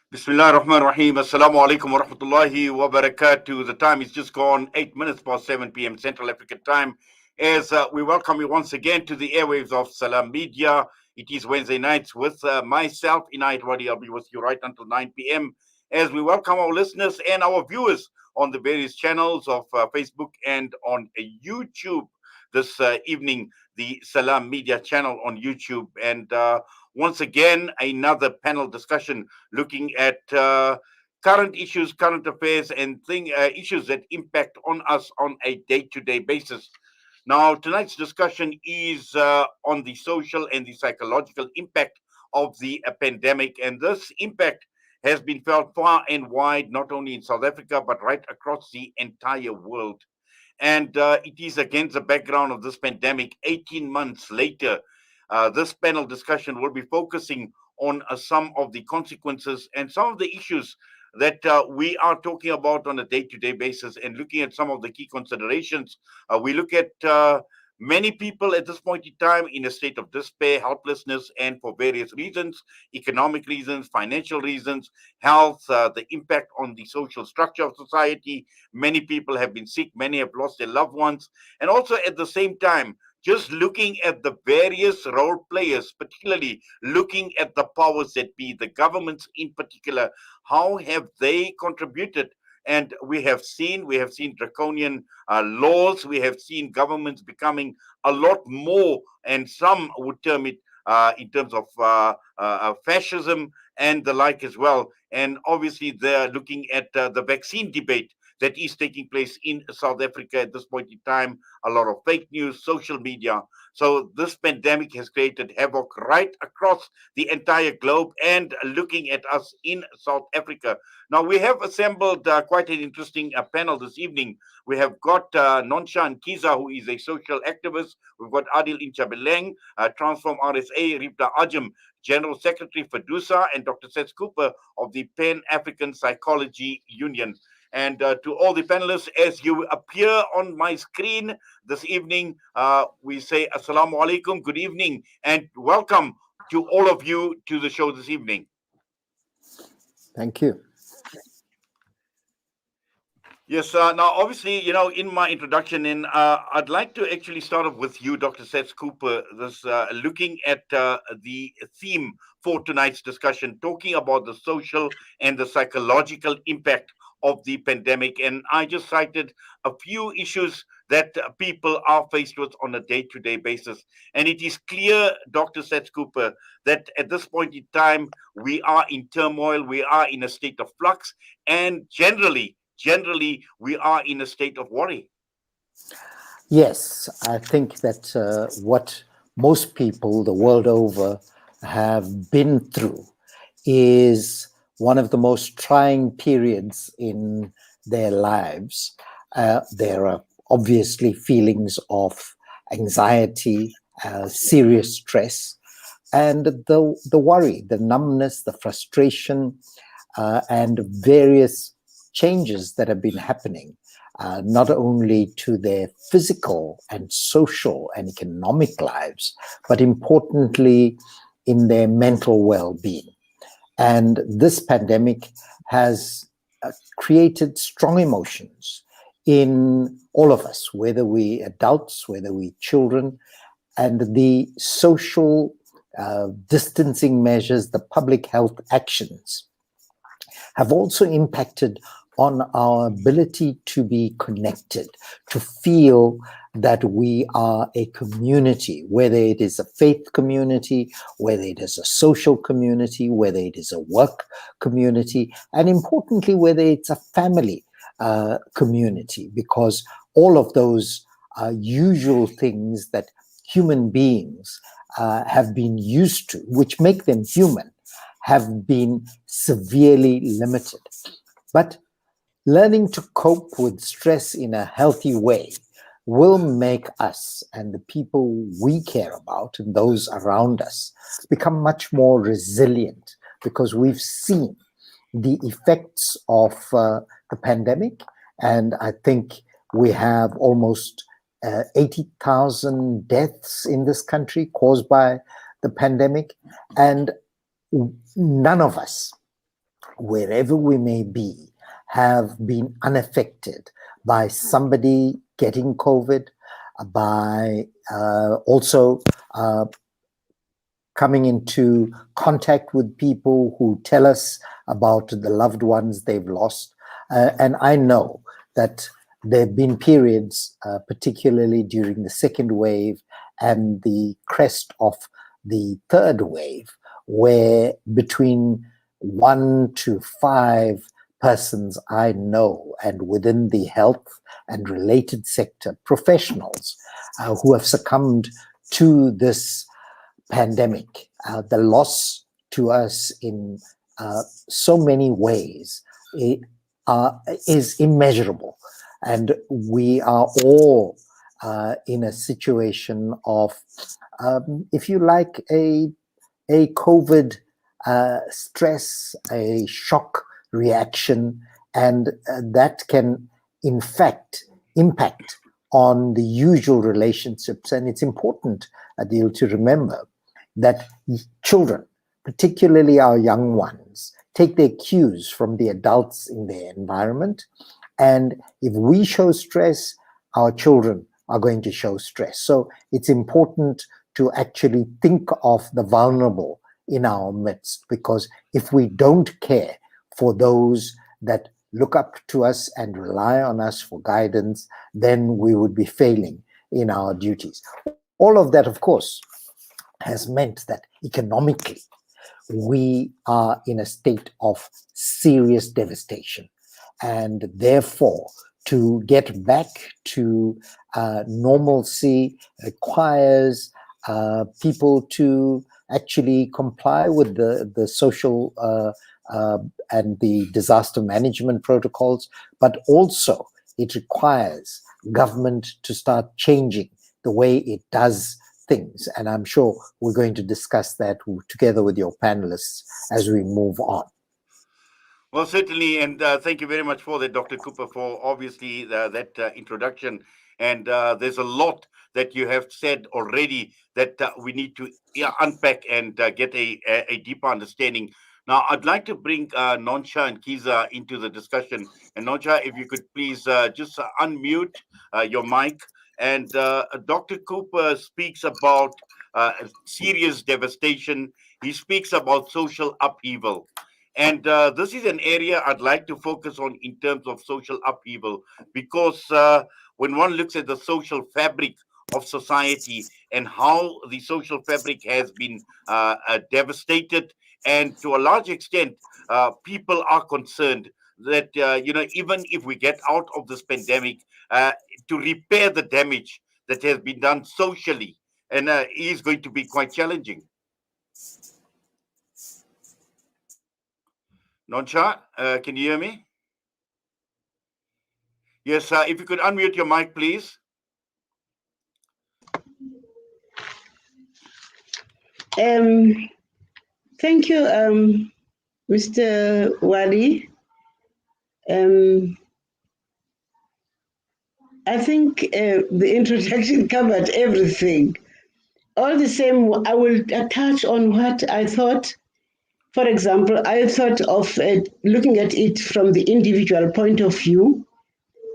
Bismillah ar-Rahman ar-Rahim. Assalamu alaikum wa rahmatullahi wa barakatuh. The time is just gone 8 minutes past 7 p.m. Central African time. As we welcome you once again to the airwaves of Salam Media. It is Wednesday nights with myself, Inayat Wadi. I'll be with you right until 9 p.m. As we welcome our listeners and our viewers on the various channels of Facebook and on YouTube this evening, the Salam Media channel on YouTube. And once again, another panel discussion looking at current issues, current affairs, and issues that impact on us on a day-to-day basis. Now, tonight's discussion is on the social and the psychological impact of the pandemic, and this impact has been felt far and wide, not only in South Africa, but right across the entire world. And it is against the background of this pandemic, 18 months later, this panel discussion will be focusing on some of the consequences and some of the issues that we are talking about on a day to day basis and looking at some of the key considerations. We look at many people at this point in time in a state of despair, helplessness, and for various reasons, economic reasons, financial reasons, health, the impact on the social structure of society. Many people have been sick, many have lost their loved ones, and also at the same time, just looking at the various role players, particularly looking at the powers that be, the governments in particular, how have they contributed? And we have seen draconian laws. We have seen governments becoming a lot more, and some would term it in terms of fascism and the like as well. And obviously, they're looking at the vaccine debate that is taking place in South Africa at this point in time. A lot of fake news, social media. So this pandemic has created havoc right across the entire globe and looking at us in South Africa. Now, we have assembled quite an interesting panel this evening. We have got Noncha and Kiza, who is a social activist. We've got Adil Inchabeleng, Transform RSA, Ripta Ajam, General Secretary for DUSA, and Dr. Seth Cooper of the Pan African Psychology Union. And to all the panelists, as you appear on my screen this evening, we say Assalamu alaikum, good evening, and welcome to all of you to the show this evening. Thank you. Yes, now obviously, in my introduction, I'd like to actually start off with you, Dr. Seth Cooper, this looking at the theme for tonight's discussion, talking about the social and the psychological impact of the pandemic. And I just cited a few issues that people are faced with on a day-to-day basis. And it is clear, Dr. Seth Cooper, that at this point in time, we are in turmoil, we are in a state of flux, and generally we are in a state of worry. Yes, I think that what most people the world over have been through is one of the most trying periods in their lives. There are obviously feelings of anxiety, serious stress, and the worry, the numbness, the frustration, and various changes that have been happening, not only to their physical and social and economic lives, but importantly in their mental well-being. And this pandemic has created strong emotions in all of us, whether we adults, whether we children, and the social distancing measures, the public health actions have also impacted on our ability to be connected, to feel that we are a community, whether it is a faith community, whether it is a social community, whether it is a work community, and importantly, whether it's a family community, because all of those usual things that human beings have been used to, which make them human, have been severely limited. But learning to cope with stress in a healthy way will make us and the people we care about and those around us become much more resilient, because we've seen the effects of the pandemic. And I think we have almost 80,000 deaths in this country caused by the pandemic. And none of us wherever we may be, have been unaffected by somebody getting COVID, by also coming into contact with people who tell us about the loved ones they've lost. And I know that there have been periods, particularly during the second wave and the crest of the third wave, where between 1 to 5 persons I know, and within the health and related sector, professionals who have succumbed to this pandemic. The loss to us in so many ways is immeasurable. And we are all in a situation of, if you like, a COVID stress, a shock reaction, and that can, in fact, impact on the usual relationships. And it's important, Adil, to remember that children, particularly our young ones, take their cues from the adults in their environment. And if we show stress, our children are going to show stress. So it's important to actually think of the vulnerable in our midst, because if we don't care for those that look up to us and rely on us for guidance, then we would be failing in our duties. All of that, of course, has meant that economically we are in a state of serious devastation. And therefore, to get back to normalcy requires people to actually comply with the social and the disaster management protocols, but also it requires government to start changing the way it does things. And I'm sure we're going to discuss that together with your panelists as we move on. Well, certainly, and thank you very much for that, Dr. Cooper, for obviously that introduction. And there's a lot that you have said already that we need to unpack and get a deeper understanding. Now, I'd like to bring Noncha and Kiza into the discussion. And Noncha, if you could please just unmute your mic. And Dr. Cooper speaks about serious devastation. He speaks about social upheaval. And this is an area I'd like to focus on in terms of social upheaval, because when one looks at the social fabric of society and how the social fabric has been devastated, and to a large extent, people are concerned that, even if we get out of this pandemic, to repair the damage that has been done socially, and is going to be quite challenging. Noncha, can you hear me? Yes, if you could unmute your mic, please. Thank you, Mr. Wali. I think the introduction covered everything. All the same, I will touch on what I thought. For example, I thought of looking at it from the individual point of view,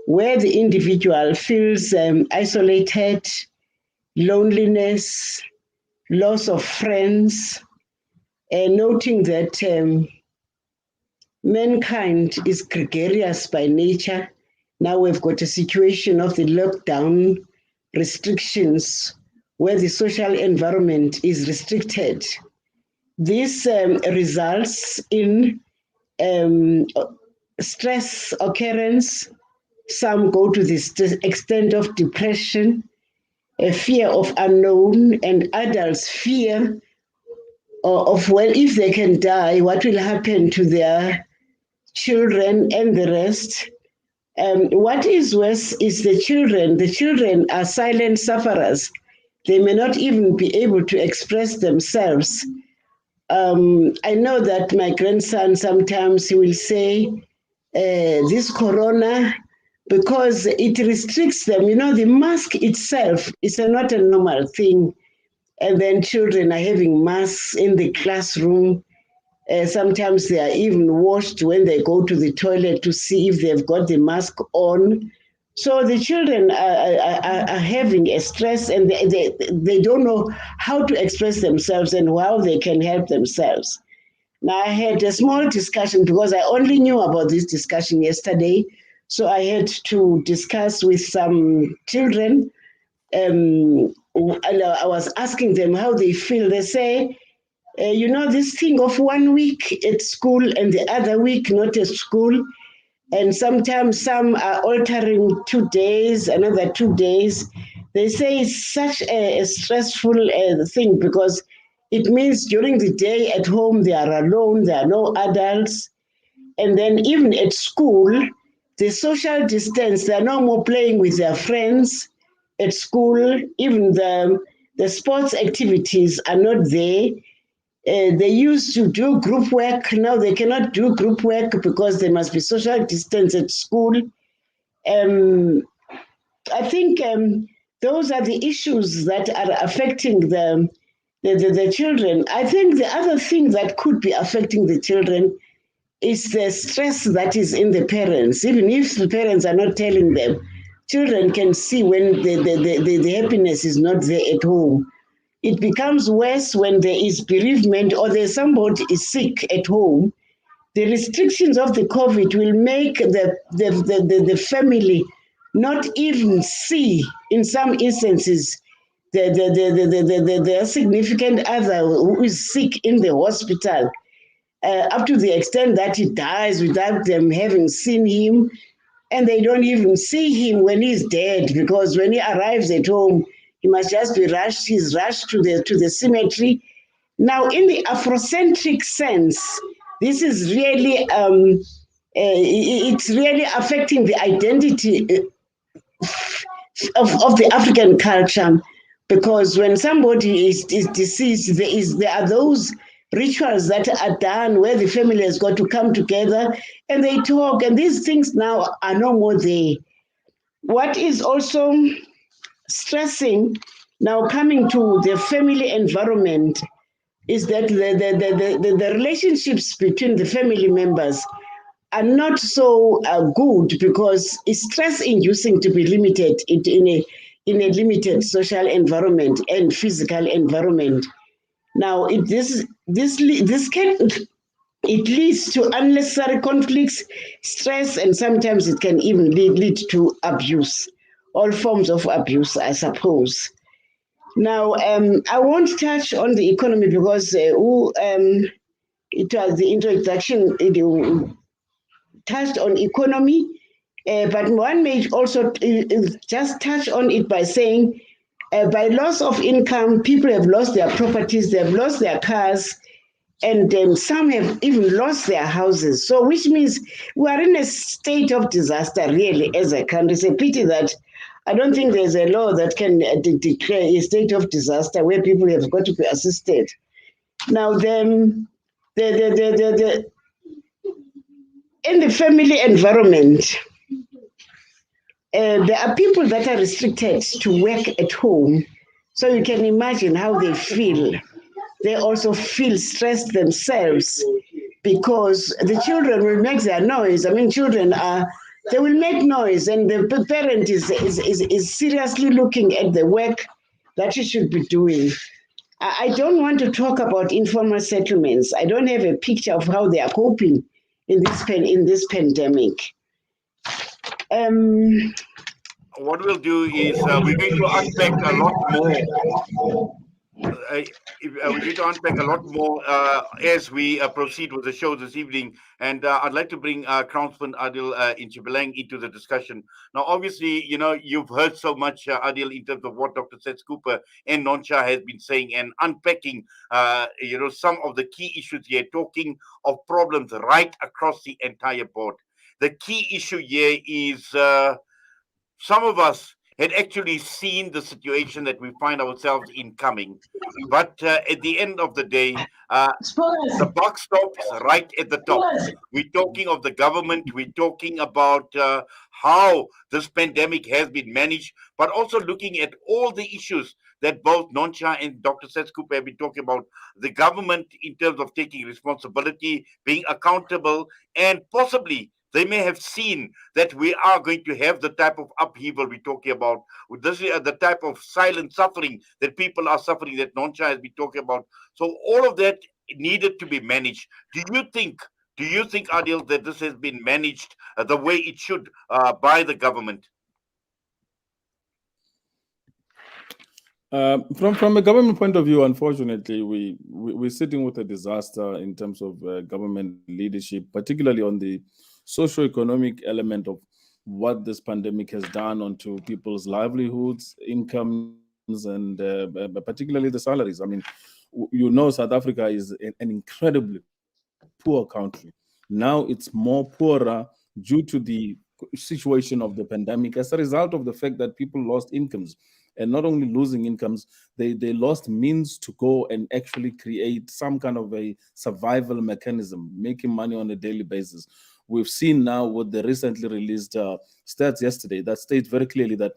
where the individual feels isolated, loneliness, loss of friends, and noting that mankind is gregarious by nature. Now we've got a situation of the lockdown restrictions where the social environment is restricted. This results in stress occurrence. Some go to the extent of depression, a fear of unknown, and adults fear of, well, if they can die, what will happen to their children and the rest. What is worse is the children. The children are silent sufferers. They may not even be able to express themselves. I know that my grandson sometimes he will say, this corona, because it restricts them. You know, the mask itself is not a normal thing. And then children are having masks in the classroom. Sometimes they are even washed when they go to the toilet to see if they've got the mask on. So the children are having a stress, and they don't know how to express themselves and how they can help themselves. Now, I had a small discussion because I only knew about this discussion yesterday. So I had to discuss with some children. And I was asking them how they feel. They say, this thing of 1 week at school and the other week not at school. And sometimes some are altering 2 days, another 2 days. They say it's such a stressful thing because it means during the day at home they are alone, there are no adults. And then even at school, the social distance, they're no more playing with their friends at school. Even the sports activities are not there. They used to do group work. Now they cannot do group work because there must be social distance at school. Um, I think those are the issues that are affecting the children. I think the other thing that could be affecting the children is the stress that is in the parents. Even if the parents are not telling them, children can see when the happiness is not there at home. It becomes worse when there is bereavement or there's somebody is sick at home. The restrictions of the COVID will make the family not even see, in some instances, the significant other who is sick in the hospital, up to the extent that he dies without them having seen him, and they don't even see him when he's dead, because when he arrives at home, he must just be rushed. He's rushed to the cemetery. Now, in the Afrocentric sense, this is really it's really affecting the identity of the African culture, because when somebody is deceased, there are those rituals that are done where the family has got to come together and they talk, and these things now are no more there. What is also stressing now, coming to the family environment, is that the relationships between the family members are not so good, because it's stress inducing to be limited in a limited social environment and physical environment. Now, this can, it leads to unnecessary conflicts, stress, and sometimes it can even lead to abuse, all forms of abuse, I suppose. Now, I won't touch on the economy because it was the introduction. It touched on economy, but one may also just touch on it by saying, by loss of income, people have lost their properties, they have lost their cars, and some have even lost their houses. So, which means we are in a state of disaster, really, as a country. It's a pity that I don't think there's a law that can declare a state of disaster where people have got to be assisted. Now, the in the family environment, there are people that are restricted to work at home. So you can imagine how they feel. They also feel stressed themselves because the children will make their noise. I mean, they will make noise, and the parent is seriously looking at the work that you should be doing. I don't want to talk about informal settlements. I don't have a picture of how they are coping in this pandemic. What we'll do is we're going to unpack a lot more. We're going to unpack a lot more as we proceed with the show this evening. And I'd like to bring Crownsman Adil Inchibalang into the discussion. Now, obviously, you've heard so much, Adil, in terms of what Dr. Seth Cooper and Noncha has been saying and unpacking, some of the key issues here, talking of problems right across the entire board. The key issue here is some of us had actually seen the situation that we find ourselves in coming. But at the end of the day, the buck stops right at the top. We're talking of the government, we're talking about how this pandemic has been managed, but also looking at all the issues that both Noncha and Dr. Seth Cooper have been talking about. The government, in terms of taking responsibility, being accountable, and possibly they may have seen that we are going to have the type of upheaval we're talking about. This is the type of silent suffering that people are suffering that Noncha has been talking about. So all of that needed to be managed. Do you think, Adil, that this has been managed the way it should by the government? From a government point of view, unfortunately, we're sitting with a disaster in terms of government leadership, particularly on the socio-economic element of what this pandemic has done onto people's livelihoods, incomes, and particularly the salaries. I mean, South Africa is an incredibly poor country. Now it's more poorer due to the situation of the pandemic as a result of the fact that people lost incomes, and not only losing incomes, they lost means to go and actually create some kind of a survival mechanism, making money on a daily basis. We've seen now with the recently released stats yesterday that states very clearly that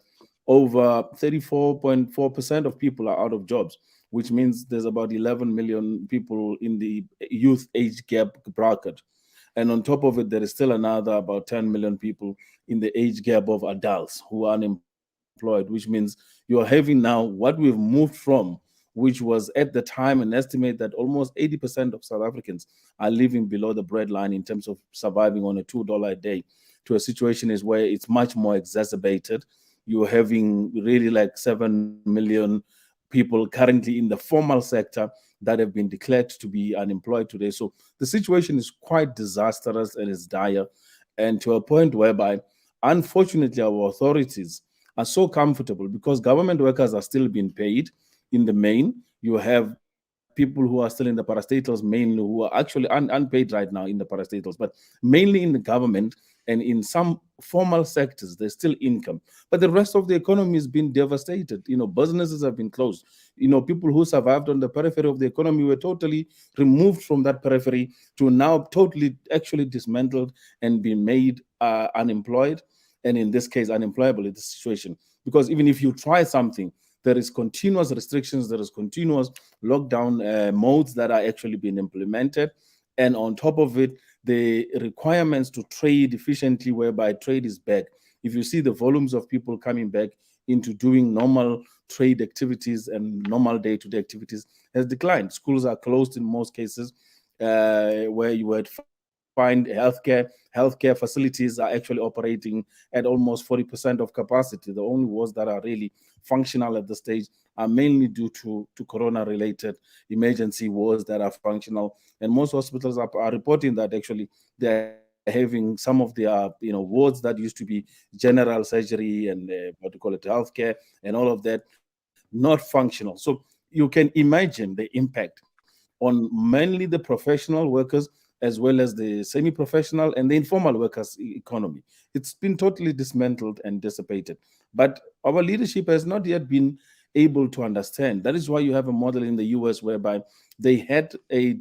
over 34.4% of people are out of jobs, which means there's about 11 million people in the youth age gap bracket. And on top of it, there is still another about 10 million people in the age gap of adults who are unemployed, which means you're having now what we've moved from, which was at the time an estimate that almost 80% of South Africans are living below the breadline in terms of surviving on a $2 a day, to a situation is where it's much more exacerbated. You're having really like 7 million people currently in the formal sector that have been declared to be unemployed today. So the situation is quite disastrous and is dire, and to a point whereby, unfortunately, our authorities are so comfortable because government workers are still being paid in the main. You have people who are still in the parastatals mainly who are actually unpaid right now in the parastatals, but mainly in the government and in some formal sectors, there's still income. But the rest of the economy has been devastated. Businesses have been closed. People who survived on the periphery of the economy were totally removed from that periphery to now totally actually dismantled and being made unemployed, and in this case unemployable in this situation. Because even if you try something, there is continuous restrictions, there is continuous lockdown modes that are actually being implemented, and on top of it, the requirements to trade efficiently, whereby trade is back. If you see the volumes of people coming back into doing normal trade activities and normal day-to-day activities has declined. Schools are closed in most cases, where you would find healthcare facilities are actually operating at almost 40% of capacity. The only wards that are really functional at the stage are mainly due to corona-related emergency wards that are functional. And most hospitals are reporting that actually they're having some of their wards that used to be general surgery and what do you call it, healthcare and all of that, not functional. So you can imagine the impact on mainly the professional workers as well as the semi-professional and the informal workers economy. It's been totally dismantled and dissipated. But our leadership has not yet been able to understand. That is why you have a model in the US whereby they had a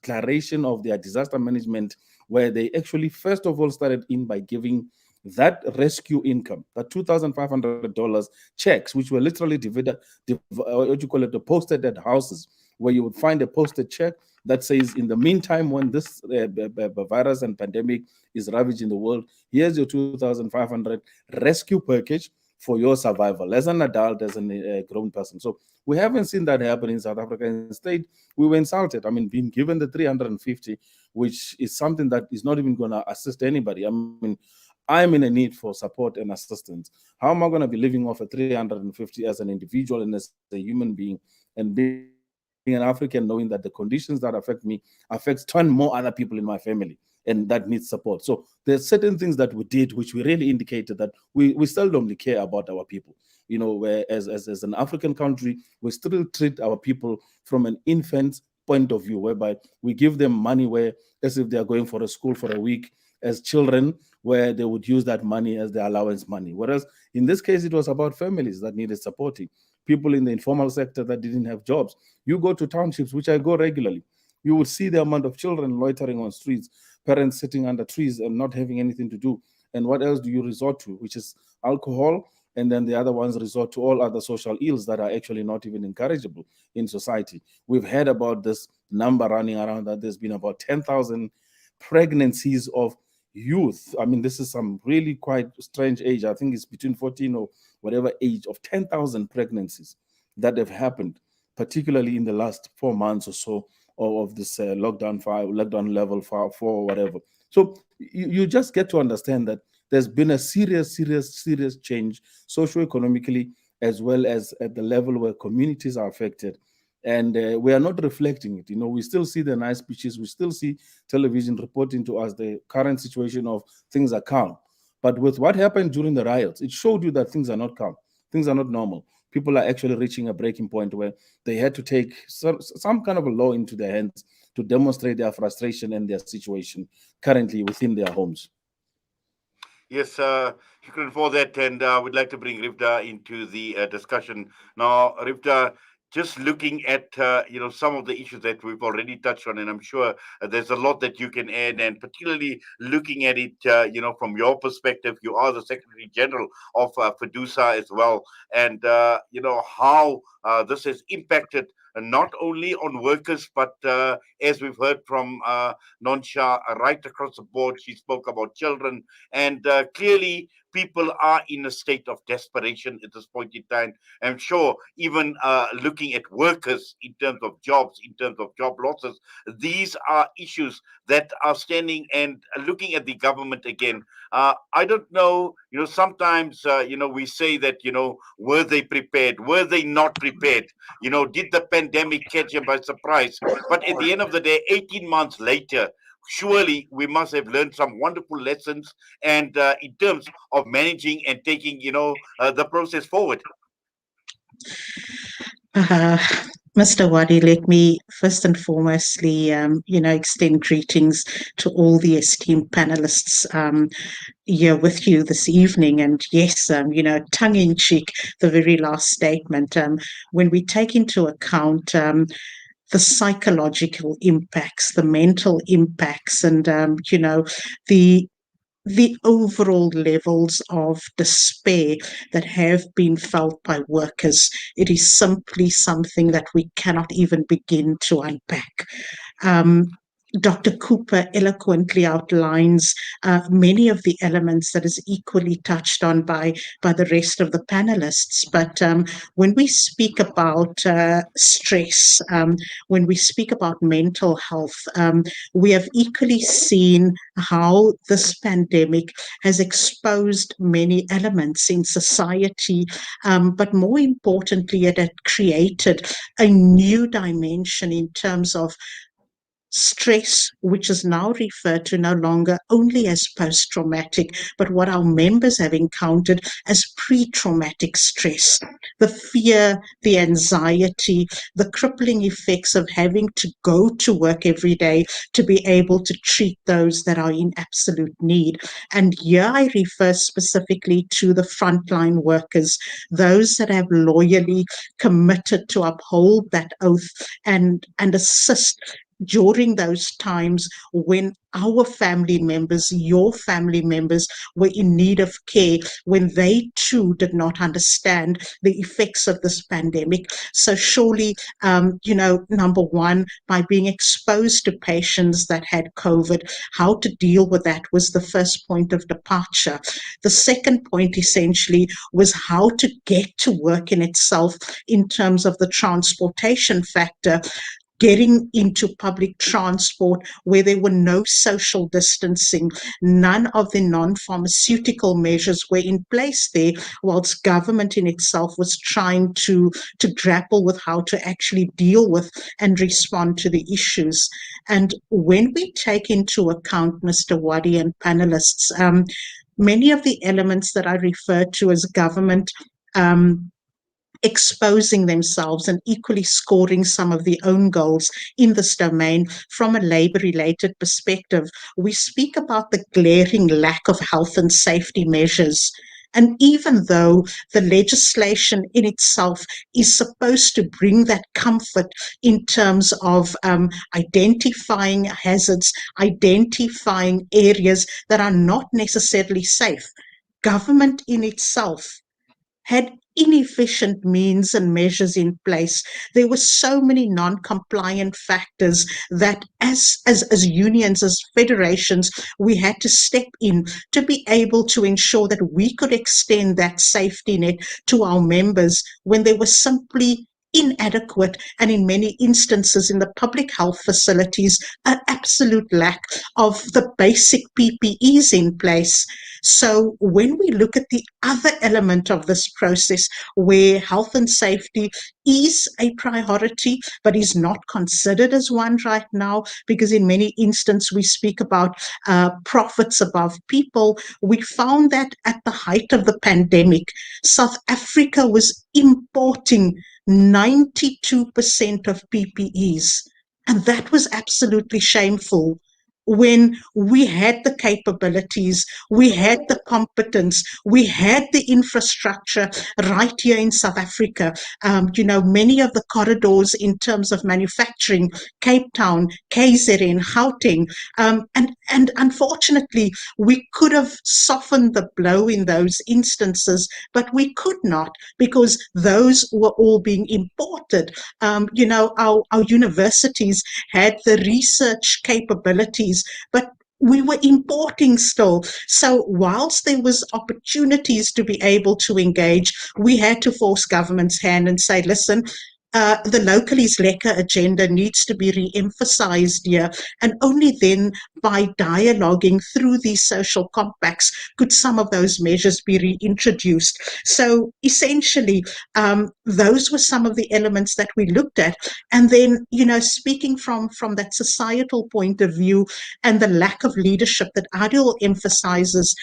declaration of their disaster management, where they actually first of all started in by giving that rescue income, that $2,500 checks, which were literally what you call it, posted at houses, where you would find a posted check that says, in the meantime, when this virus and pandemic is ravaging the world, here's your 2,500 rescue package for your survival as an adult, as a grown person. So we haven't seen that happen in South Africa. Instead, we were insulted. I mean, being given the 350, which is something that is not even going to assist anybody. I mean, I'm in a need for support and assistance. How am I going to be living off a 350 as an individual and as a human being, and being an African, knowing that the conditions that affect me affects 10 more other people in my family, and that needs support? So there's certain things that we did which we really indicated that we seldomly care about our people. Where as an African country, we still treat our people from an infant's point of view, whereby we give them money where as if they are going for a school for a week, as children, where they would use that money as their allowance money. Whereas in this case, it was about families that needed supporting, people in the informal sector that didn't have jobs. You go to townships, which I go regularly, you would see the amount of children loitering on streets, parents sitting under trees and not having anything to do. And what else do you resort to, which is alcohol? And then the other ones resort to all other social ills that are actually not even encourageable in society. We've heard about this number running around that there's been about 10,000 pregnancies of youth. I mean, this is some really quite strange age. I think it's between 14 or whatever age, of 10,000 pregnancies that have happened, particularly in the last 4 months or so of this lockdown level 4 or whatever. So you just get to understand that there's been a serious change socioeconomically, as well as at the level where communities are affected. And we are not reflecting it. We still see the nice speeches. We still see television reporting to us the current situation of things are calm. But with what happened during the riots, it showed you that things are not calm. Things are not normal. People are actually reaching a breaking point where they had to take some kind of a law into their hands to demonstrate their frustration and their situation currently within their homes. Yes, shukran for that, and we'd like to bring Rivda into the discussion now. Rivda, just looking at some of the issues that we've already touched on, and I'm sure there's a lot that you can add, and particularly looking at it, from your perspective, you are the Secretary General of FEDUSA as well, and how this has impacted not only on workers, but as we've heard from Noncha, right across the board, she spoke about children, and clearly people are in a state of desperation at this point in time. I'm sure even looking at workers in terms of jobs, in terms of job losses, these are issues that are standing and looking at the government again. I don't know, sometimes, we say that, were they prepared? Were they not prepared? Did the pandemic catch them by surprise? But at the end of the day, 18 months later, surely we must have learned some wonderful lessons, and in terms of managing and taking the process forward. Mr. Wadi, let me first and foremostly, extend greetings to all the esteemed panelists here with you this evening. And yes, tongue in cheek, the very last statement, when we take into account the psychological impacts, the mental impacts, and the overall levels of despair that have been felt by workers, it is simply something that we cannot even begin to unpack. Dr. Cooper eloquently outlines many of the elements that is equally touched on by the rest of the panelists. But when we speak about stress, when we speak about mental health, we have equally seen how this pandemic has exposed many elements in society, but more importantly, it had created a new dimension in terms of stress, which is now referred to no longer only as post-traumatic, but what our members have encountered as pre-traumatic stress. The fear, the anxiety, the crippling effects of having to go to work every day to be able to treat those that are in absolute need. And here I refer specifically to the frontline workers, those that have loyally committed to uphold that oath and assist during those times when our family members, your family members, were in need of care, when they too did not understand the effects of this pandemic. So surely, number one, by being exposed to patients that had COVID, how to deal with that was the first point of departure. The second point essentially was how to get to work in itself in terms of the transportation factor, getting into public transport where there were no social distancing. None of the non-pharmaceutical measures were in place there, whilst government in itself was trying to grapple with how to actually deal with and respond to the issues. And when we take into account, Mr. Wadi and panelists, many of the elements that I refer to as government exposing themselves and equally scoring some of their own goals in this domain from a labor-related perspective. We speak about the glaring lack of health and safety measures. And even though the legislation in itself is supposed to bring that comfort in terms of identifying hazards, identifying areas that are not necessarily safe, government in itself had inefficient means and measures in place. There were so many non-compliant factors that as unions, as federations, we had to step in to be able to ensure that we could extend that safety net to our members when they were simply inadequate, and in many instances in the public health facilities, an absolute lack of the basic PPEs in place. So when we look at the other element of this process, where health and safety is a priority, but is not considered as one right now, because in many instances we speak about profits above people, we found that at the height of the pandemic, South Africa was importing 92% of PPEs. And that was absolutely shameful when we had the capabilities, we had the competence, we had the infrastructure right here in South Africa. Many of the corridors in terms of manufacturing, Cape Town, KZN, Gauteng, and unfortunately, we could have softened the blow in those instances, but we could not, because those were all being imported. Our universities had the research capabilities, but we were importing still. So whilst there was opportunities to be able to engage, we had to force government's hand and say, listen, the locally lekker agenda needs to be re-emphasized here, and only then by dialoguing through these social compacts could some of those measures be reintroduced. So essentially, those were some of the elements that we looked at. And then, speaking from that societal point of view and the lack of leadership that Adil emphasizes,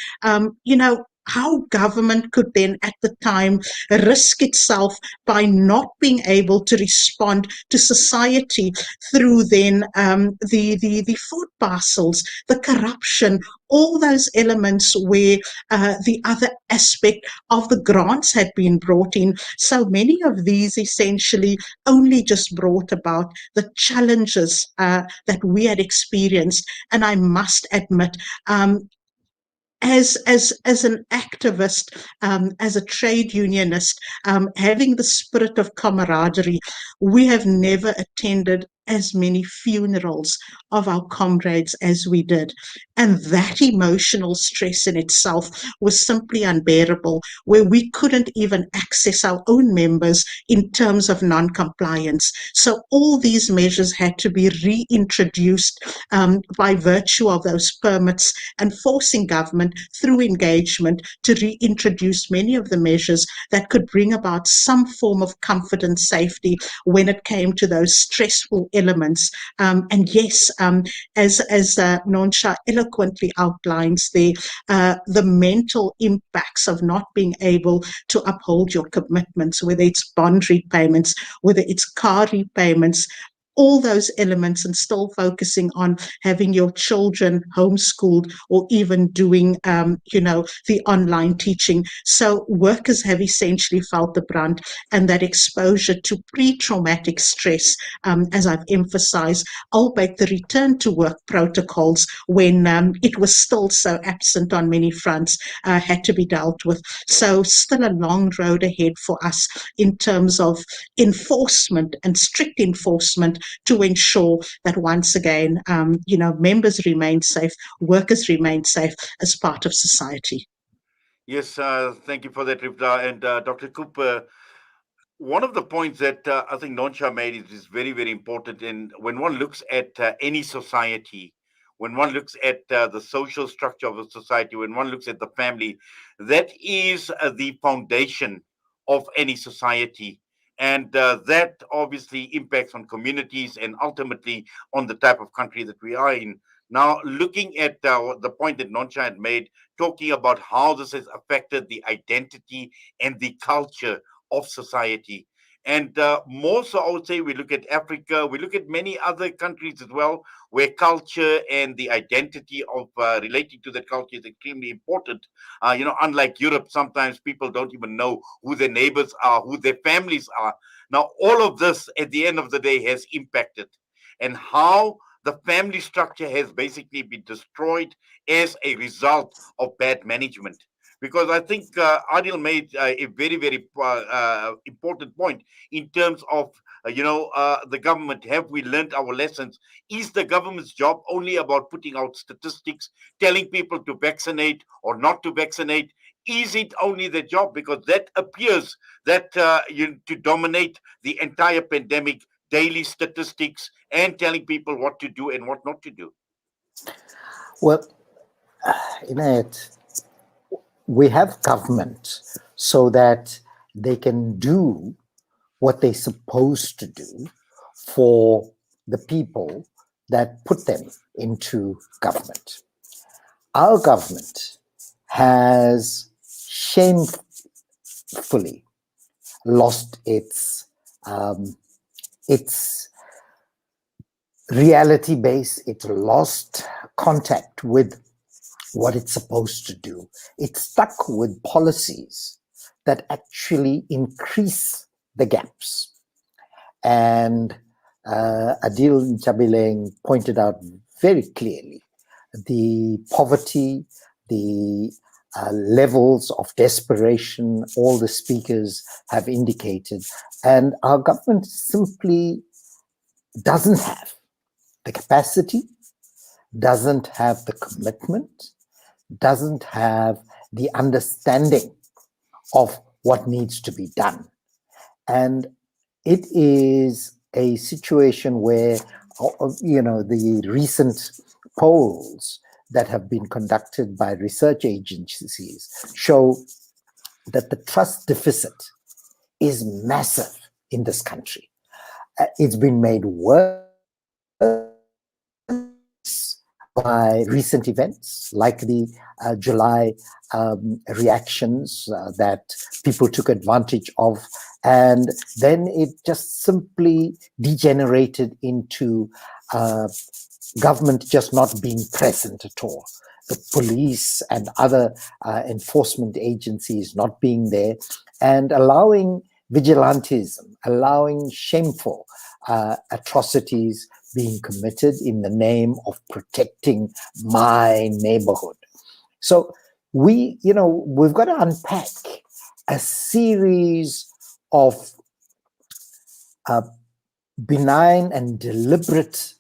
how government could then at the time risk itself by not being able to respond to society through then the food parcels, the corruption, all those elements where the other aspect of the grants had been brought in. So many of these essentially only just brought about the challenges that we had experienced. And I must admit, as an activist, as a trade unionist, having the spirit of camaraderie, we have never attended as many funerals of our comrades as we did. And that emotional stress in itself was simply unbearable, where we couldn't even access our own members in terms of non-compliance. So all these measures had to be reintroduced by virtue of those permits, and forcing government through engagement to reintroduce many of the measures that could bring about some form of comfort and safety when it came to those stressful elements. And yes, as Noncha eloquently outlines there, the mental impacts of not being able to uphold your commitments, whether it's bond repayments, whether it's car repayments, all those elements, and still focusing on having your children homeschooled or even doing, the online teaching. So workers have essentially felt the brunt, and that exposure to pre-traumatic stress, as I've emphasized, albeit the return to work protocols, when it was still so absent on many fronts, had to be dealt with. So still a long road ahead for us in terms of enforcement and strict enforcement to ensure that once again, members remain safe, workers remain safe as part of society. Yes, thank you for that, Rivda. And Dr. Cooper, one of the points that I think Noncha made is very, very important. And when one looks at any society, when one looks at the social structure of a society, when one looks at the family, that is the foundation of any society. And that obviously impacts on communities and ultimately on the type of country that we are in. Now, looking at the point that Noncha had made, talking about how this has affected the identity and the culture of society. And more so, I would say, we look at Africa, we look at many other countries as well, where culture and the identity of relating to that culture is extremely important. Unlike Europe, sometimes people don't even know who their neighbors are, who their families are. Now, all of this at the end of the day has impacted, and how the family structure has basically been destroyed as a result of bad management. Because I think Adil made a very, very important point in terms of, the government. Have we learned our lessons? Is the government's job only about putting out statistics, telling people to vaccinate or not to vaccinate? Is it only the job? Because that appears that to dominate the entire pandemic, daily statistics and telling people what to do and what not to do. Well, Inayat, we have government so that they can do what they're supposed to do for the people that put them into government. Our government has shamefully lost its reality base. It lost contact with what it's supposed to do. It's stuck with policies that actually increase the gaps. And Adil Chabileng pointed out very clearly the poverty, the levels of desperation all the speakers have indicated. And our government simply doesn't have the capacity, doesn't have the commitment, doesn't have the understanding of what needs to be done. And it is a situation where, the recent polls that have been conducted by research agencies show that the trust deficit is massive in this country. It's been made worse by recent events like the July reactions that people took advantage of. And then it just simply degenerated into government just not being present at all. The police and other enforcement agencies not being there, and allowing vigilantism, allowing shameful atrocities being committed in the name of protecting my neighborhood. So we've got to unpack a series of benign and deliberate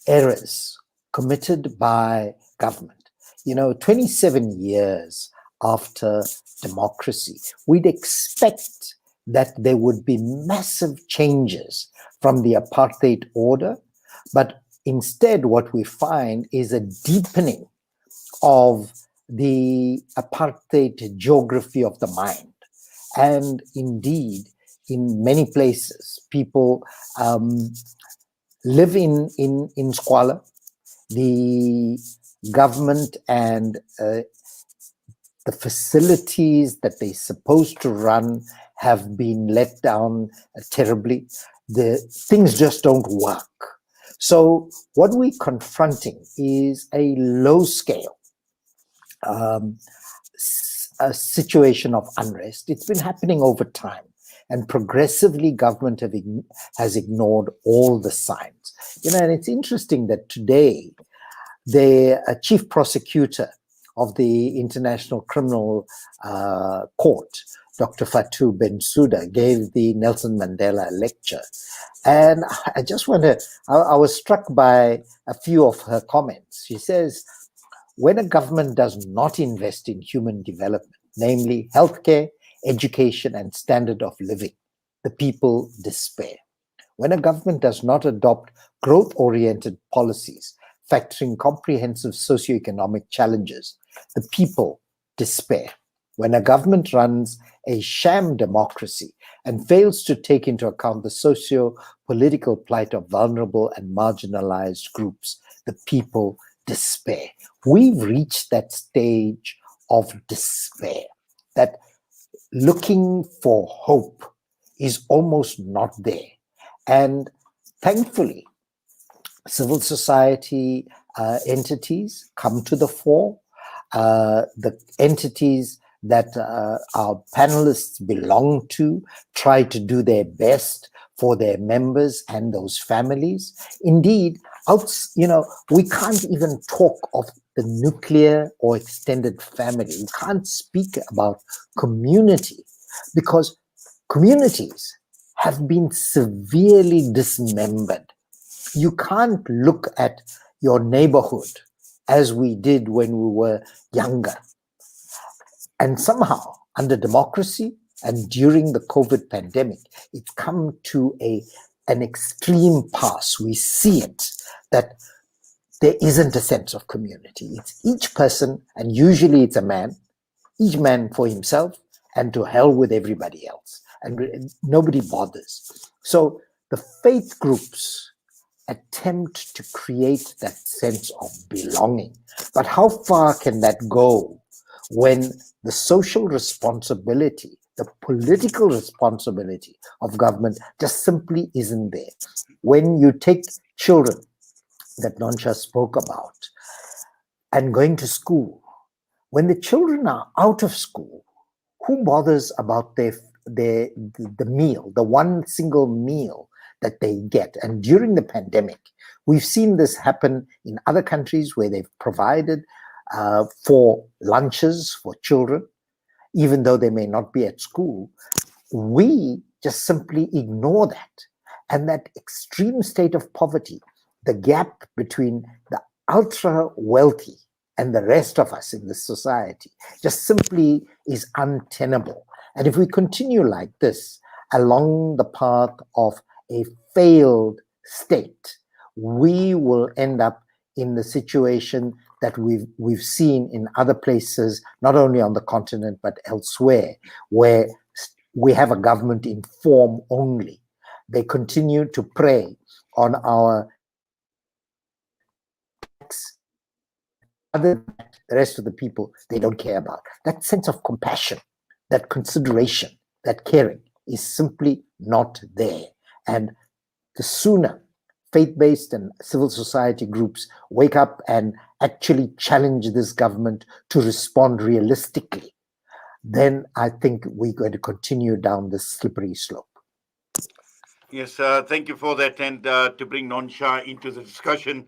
errors committed by government. 27 years after democracy, we'd expect that there would be massive changes from the apartheid order, but instead what we find is a deepening of the apartheid geography of the mind. And indeed, in many places, people live in squalor. The government and the facilities that they're supposed to run have been let down terribly. The things just don't work. So what we're confronting is a low scale a situation of unrest. It's been happening over time, and progressively government has ignored all the signs. And it's interesting that today the chief prosecutor of the International Criminal Court, Dr. Fatou Bensouda, gave the Nelson Mandela lecture. And I just I was struck by a few of her comments. She says, when a government does not invest in human development, namely healthcare, education, and standard of living, the people despair. When a government does not adopt growth-oriented policies, factoring comprehensive socioeconomic challenges, the people despair. When a government runs a sham democracy and fails to take into account the socio-political plight of vulnerable and marginalized groups, the people despair. We've reached that stage of despair, that looking for hope is almost not there. And thankfully, civil society entities come to the fore. The entities that our panelists belong to try to do their best for their members and those families. Indeed, we can't even talk of the nuclear or extended family. We can't speak about community because communities have been severely dismembered. You can't look at your neighborhood as we did when we were younger. And somehow, under democracy and during the COVID pandemic, it's come to an extreme pass. We see it, that there isn't a sense of community. It's each person, and usually it's a man, each man for himself, and to hell with everybody else. And nobody bothers. So the faith groups attempt to create that sense of belonging. But how far can that go when the social responsibility, the political responsibility of government just simply isn't there? When you take children that Noncha spoke about and going to school, when the children are out of school, who bothers about the meal, the one single meal that they get? And during the pandemic, we've seen this happen in other countries where they've provided for lunches for children, even though they may not be at school. We just simply ignore that. And that extreme state of poverty, the gap between the ultra wealthy and the rest of us in this society, just simply is untenable. And if we continue like this along the path of a failed state, we will end up in the situation that we've seen in other places, not only on the continent but elsewhere, where we have a government in form only. They continue to prey on our other than that, the rest of the people they don't care about. That sense of compassion, that consideration, that caring is simply not there. And the sooner faith-based and civil society groups wake up and actually challenge this government to respond realistically, then I think we're going to continue down this slippery slope. Yes, thank you for that. And to bring Noncha into the discussion,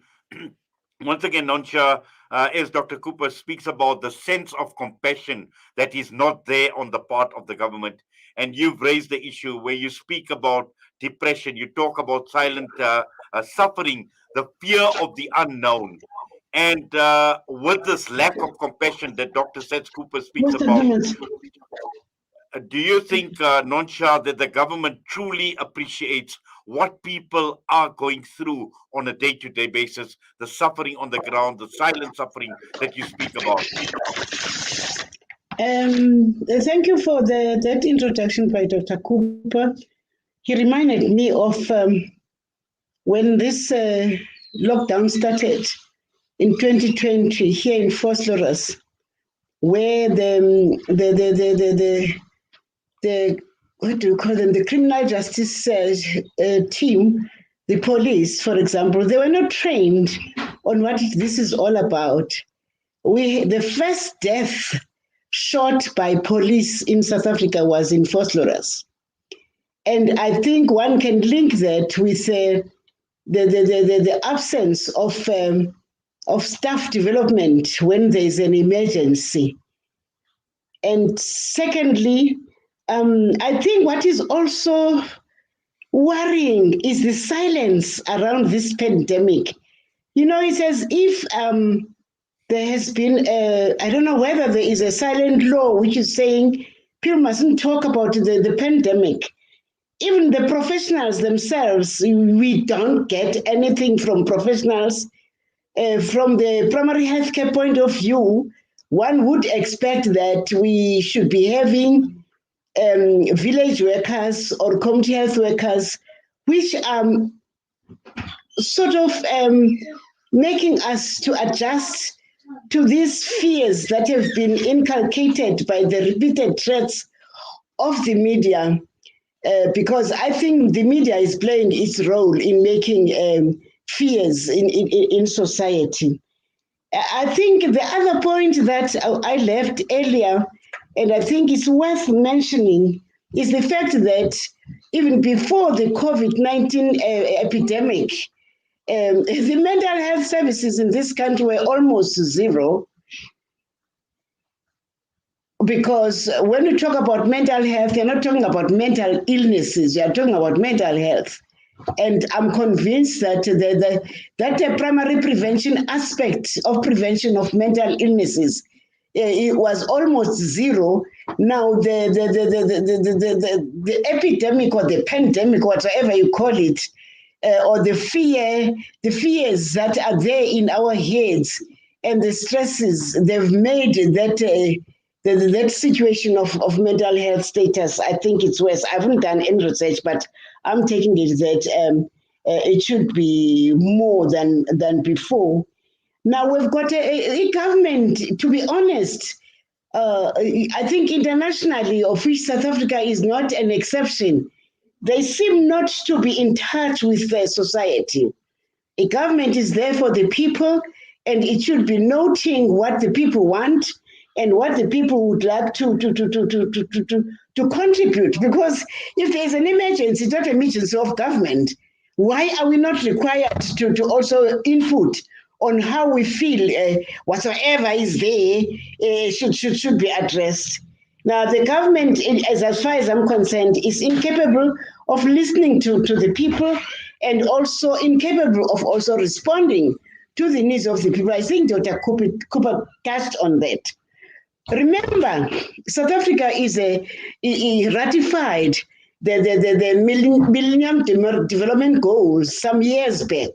once again, Noncha, as Dr. Cooper speaks about the sense of compassion that is not there on the part of the government. And you've raised the issue where you speak about depression, you talk about silent suffering, the fear of the unknown. And with this lack of compassion that Dr. Seth Cooper speaks about, do you think, Noncha, that the government truly appreciates what people are going through on a day-to-day basis, the suffering on the ground, the silent suffering that you speak about? Thank you for that introduction by Dr. Cooper. He reminded me of when this lockdown started in 2020 here in Vosloorus, where the what do you call them? The criminal justice team, the police, for example, they were not trained on what this is all about. The first death shot by police in South Africa was in Vosloorus. And I think one can link that with the absence of staff development when there's an emergency. And secondly, I think what is also worrying is the silence around this pandemic. You know, it's as if there has been, I don't know whether there is a silent law which is saying people mustn't talk about the pandemic. Even the professionals themselves, we don't get anything from professionals. From the primary healthcare point of view, one would expect that we should be having village workers or community health workers, which are sort of making us to adjust to these fears that have been inculcated by the repeated threats of the media, because I think the media is playing its role in making fears in society. I think the other point that I left earlier, and I think it's worth mentioning, is the fact that even before the COVID-19 epidemic, the mental health services in this country were almost zero. Because when you talk about mental health, you're not talking about mental illnesses, you're talking about mental health. And I'm convinced that the primary prevention aspect of prevention of mental illnesses, it was almost zero. Now the epidemic or the pandemic, whatever you call it, or the fears that are there in our heads and the stresses they've made that situation of mental health status, I think it's worse. I haven't done any research, but I'm taking it that it should be more than before. Now we've got a government, to be honest, I think internationally, of which South Africa is not an exception, they seem not to be in touch with their society. A government is there for the people, and it should be noting what the people want and what the people would like to contribute. Because if there's an emergency, it's not an emergency of government, why are we not required to also input on how we feel whatsoever is there should be addressed? Now, the government, as far as I'm concerned, is incapable of listening to the people and also incapable of also responding to the needs of the people. I think Dr. Cooper touched on that. Remember, South Africa ratified the Millennium Development Goals some years back,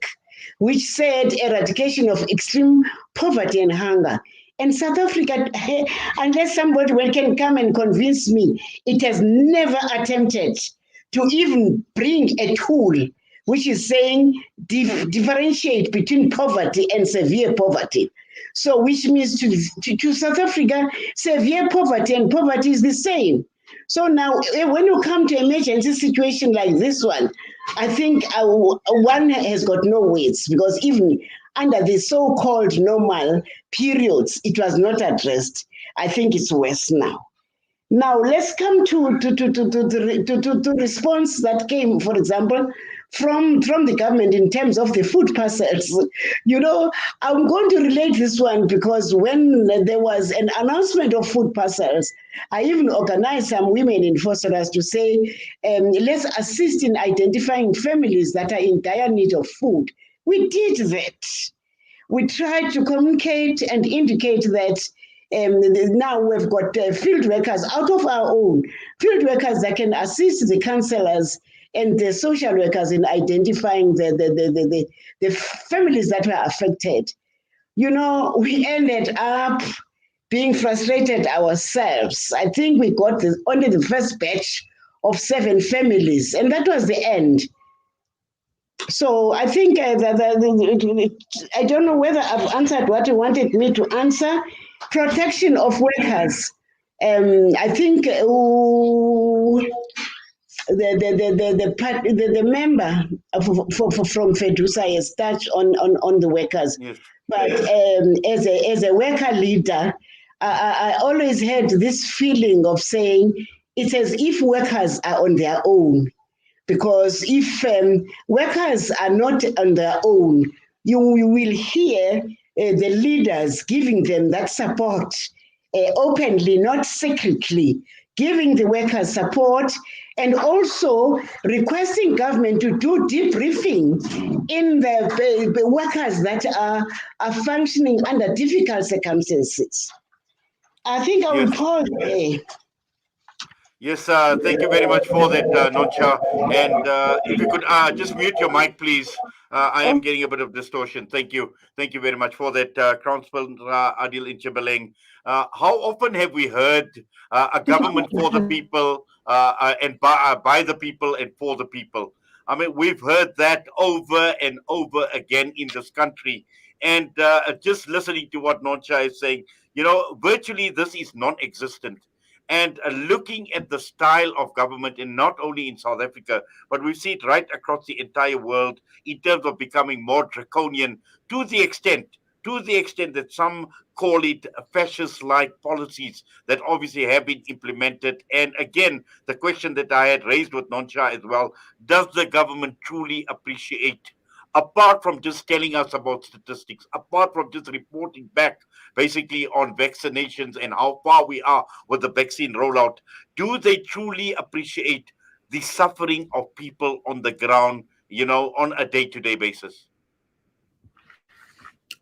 which said eradication of extreme poverty and hunger. And South Africa, unless somebody can come and convince me, it has never attempted to even bring a tool which is saying differentiate between poverty and severe poverty. So which means to South Africa, severe poverty and poverty is the same. So now when you come to emergency situation like this one, I think one has got no weights, because even under the so-called normal periods, it was not addressed. I think it's worse now. Now let's come to the response that came, for example, from the government in terms of the food parcels. You know, I'm going to relate this one because when there was an announcement of food parcels, I even organized some women in Phosphorus to say, let's assist in identifying families that are in dire need of food. We did that. We tried to communicate and indicate that now we've got field workers out of our own, field workers that can assist the councillors and the social workers in identifying the families that were affected. You know, we ended up being frustrated ourselves. I think we got only the first batch of 7 families, and that was the end. So I think I don't know whether I've answered what you wanted me to answer. Protection of workers. I think the member from Fedusa has touched on the workers. Yes. But as a worker leader, I always had this feeling of saying it's as if workers are on their own. Because if workers are not on their own, you will hear the leaders giving them that support openly, not secretly, giving the workers support and also requesting government to do debriefing in the workers that are functioning under difficult circumstances. I think I will pause there. Yes, thank you very much for that, Noncha. And if you could just mute your mic, please. I am getting a bit of distortion. Thank you. Thank you very much for that, Crownspel Adil Inchabaleng. How often have we heard a government for the people and by the people and for the people? I mean, we've heard that over and over again in this country. And just listening to what Noncha is saying, you know, virtually this is non-existent. And looking at the style of government, in not only in South Africa, but we see it right across the entire world in terms of becoming more draconian to the extent. To the extent that some call it fascist like policies that obviously have been implemented. And again, the question that I had raised with Noncha as well, does the government truly appreciate, apart from just telling us about statistics, apart from just reporting back basically on vaccinations and how far we are with the vaccine rollout, do they truly appreciate the suffering of people on the ground, on a day to day basis?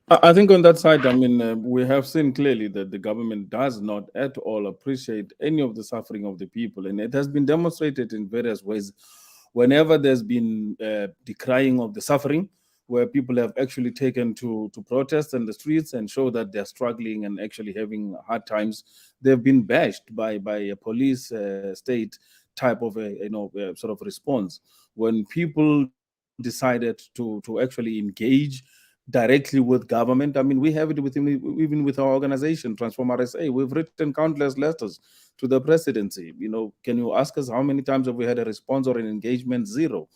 I think on that side, I mean, we have seen clearly that the government does not at all appreciate any of the suffering of the people. And it has been demonstrated in various ways. Whenever there's been decrying of the suffering, where people have actually taken to protest in the streets and show that they're struggling and actually having hard times, they've been bashed by a police state type of a sort of response. When people decided to actually engage directly with government. I mean, we have it with even with our organization, Transform RSA. We've written countless letters to the presidency. Can you ask us how many times have we had a response or an engagement? Zero.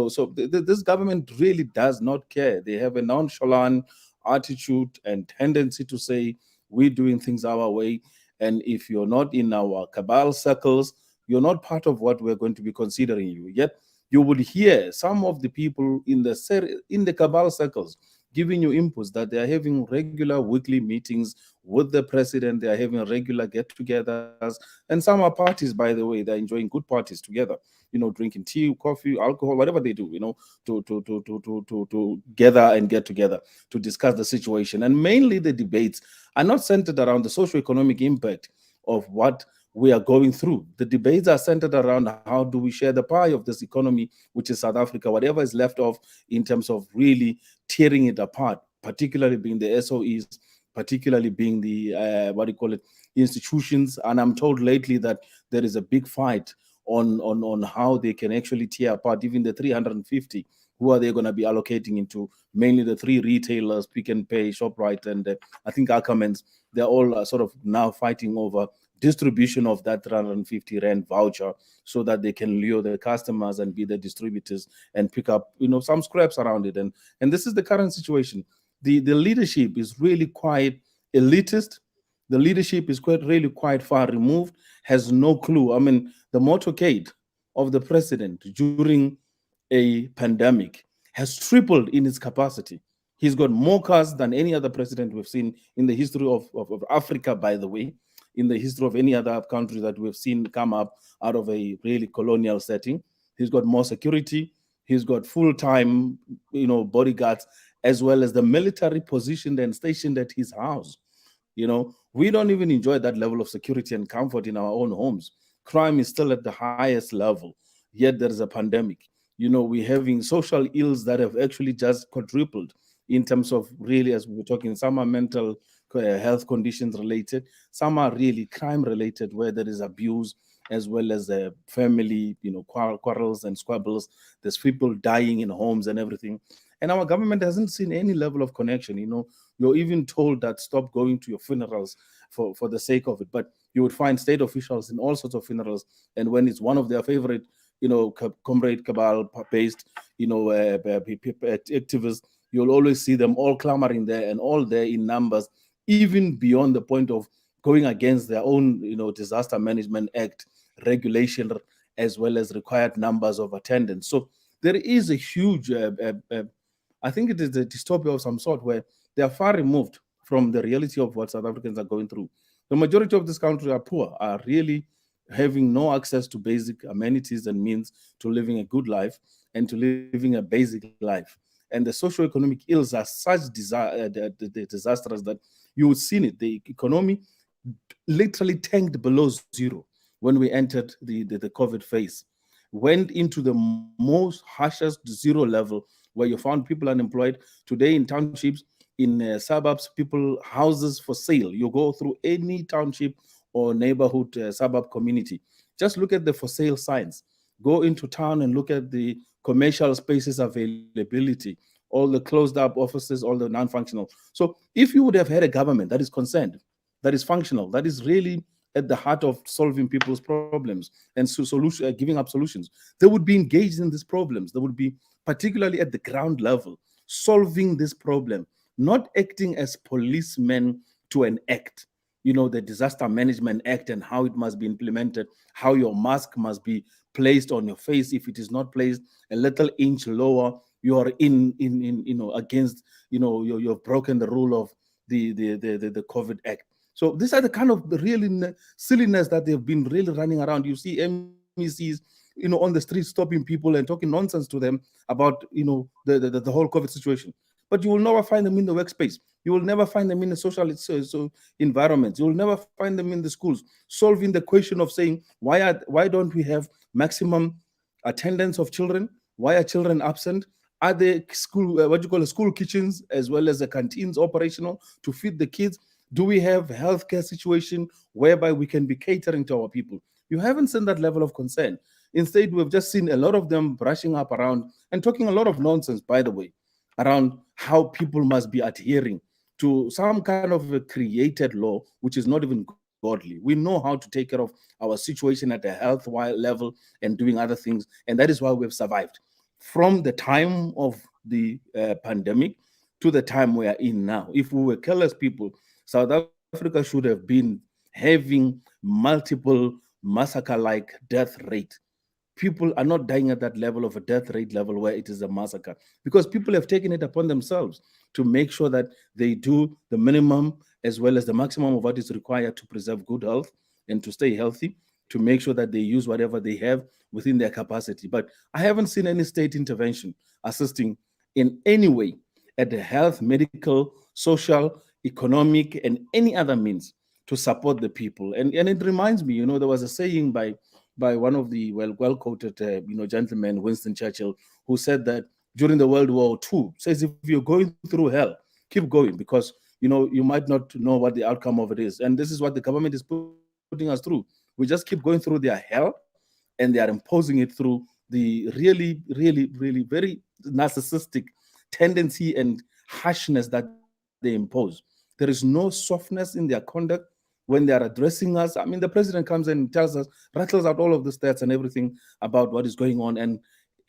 So this government really does not care. They have a nonchalant attitude and tendency to say we're doing things our way. And if you're not in our cabal circles, you're not part of what we're going to be considering you. Yet you would hear some of the people in the cabal circles giving you inputs that they are having regular weekly meetings with the president. They are having regular get-togethers, and some are parties, by the way. They're enjoying good parties together. Drinking tea, coffee, alcohol, whatever they do. To gather and get together to discuss the situation. And mainly the debates are not centered around the socio-economic impact of what we are going through. The debates are centered around how do we share the pie of this economy, which is South Africa, whatever is left of in terms of really tearing it apart, particularly being the SOEs, particularly being the, institutions. And I'm told lately that there is a big fight on how they can actually tear apart even the 350. Who are they going to be allocating into? Mainly the three retailers, Pick and Pay, ShopRite, and I think Ackermans. They're all sort of now fighting over distribution of that 350 rand voucher so that they can lure the customers and be the distributors and pick up some scraps around it. And this is the current situation. The leadership is really quite elitist. The leadership is really quite far removed, has no clue. I mean, the motorcade of the president during a pandemic has tripled in its capacity. He's got more cars than any other president we've seen in the history of Africa, by the way, in the history of any other country that we've seen come up out of a really colonial setting. He's got more security. He's got full-time, bodyguards, as well as the military positioned and stationed at his house. We don't even enjoy that level of security and comfort in our own homes. Crime is still at the highest level, yet there is a pandemic. We're having social ills that have actually just quadrupled in terms of really, as we were talking, some are mental health conditions related, some are really crime related, where there is abuse as well as family, quarrels and squabbles. There's people dying in homes and everything. And our government hasn't seen any level of connection. You're even told that stop going to your funerals for the sake of it. But you would find state officials in all sorts of funerals. And when it's one of their favorite, comrade cabal based, activists, you'll always see them all clamoring there and all there in numbers, even beyond the point of going against their own, Disaster Management Act regulation, as well as required numbers of attendance. So there is a huge, I think it is a dystopia of some sort where they are far removed from the reality of what South Africans are going through. The majority of this country are poor, are really having no access to basic amenities and means to living a good life and to living a basic life. And the socioeconomic ills are such disastrous that you would see it. The economy literally tanked below zero when we entered the COVID phase, went into the most harshest zero level where you found people unemployed. Today in townships, in suburbs, people houses for sale. You go through any township or neighborhood suburb community. Just look at the for sale signs. Go into town and look at the commercial spaces availability, all the closed up offices, all the non-functional. So if you would have had a government that is concerned, that is functional, that is really at the heart of solving people's problems and giving up solutions. They would be engaged in these problems. They would be particularly at the ground level, solving this problem, not acting as policemen to an act. The Disaster Management Act and how it must be implemented, how your mask must be placed on your face. If it is not placed a little inch lower, you are against, you've broken the rule of the COVID Act. So these are the kind of really silliness that they've been really running around. You see MECs, on the street stopping people and talking nonsense to them about, the whole COVID situation. But you will never find them in the workspace. You will never find them in the social environments. You will never find them in the schools solving the question of saying, why don't we have maximum attendance of children? Why are children absent? Are the school kitchens as well as the canteens operational to feed the kids? Do we have healthcare situation whereby we can be catering to our people? You haven't seen that level of concern. Instead, we've just seen a lot of them brushing up around and talking a lot of nonsense, by the way, around how people must be adhering to some kind of a created law, which is not even godly. We know how to take care of our situation at a health level and doing other things. And that is why we've survived. From the time of the pandemic to the time we are in now. If we were careless people, South Africa should have been having multiple massacre-like death rate. People are not dying at that level of a death rate level where it is a massacre, because people have taken it upon themselves to make sure that they do the minimum as well as the maximum of what is required to preserve good health and to stay healthy, to make sure that they use whatever they have within their capacity. But I haven't seen any state intervention assisting in any way at the health, medical, social, economic, and any other means to support the people. And it reminds me, there was a saying by one of the well-quoted gentlemen, Winston Churchill, who said that during the World War II, says if you're going through hell, keep going, because you might not know what the outcome of it is. And this is what the government is putting us through. We just keep going through their hell, and they are imposing it through the really, really, really very narcissistic tendency and harshness that they impose. There is no softness in their conduct when they are addressing us. I mean, the president comes and tells us, rattles out all of the stats and everything about what is going on, and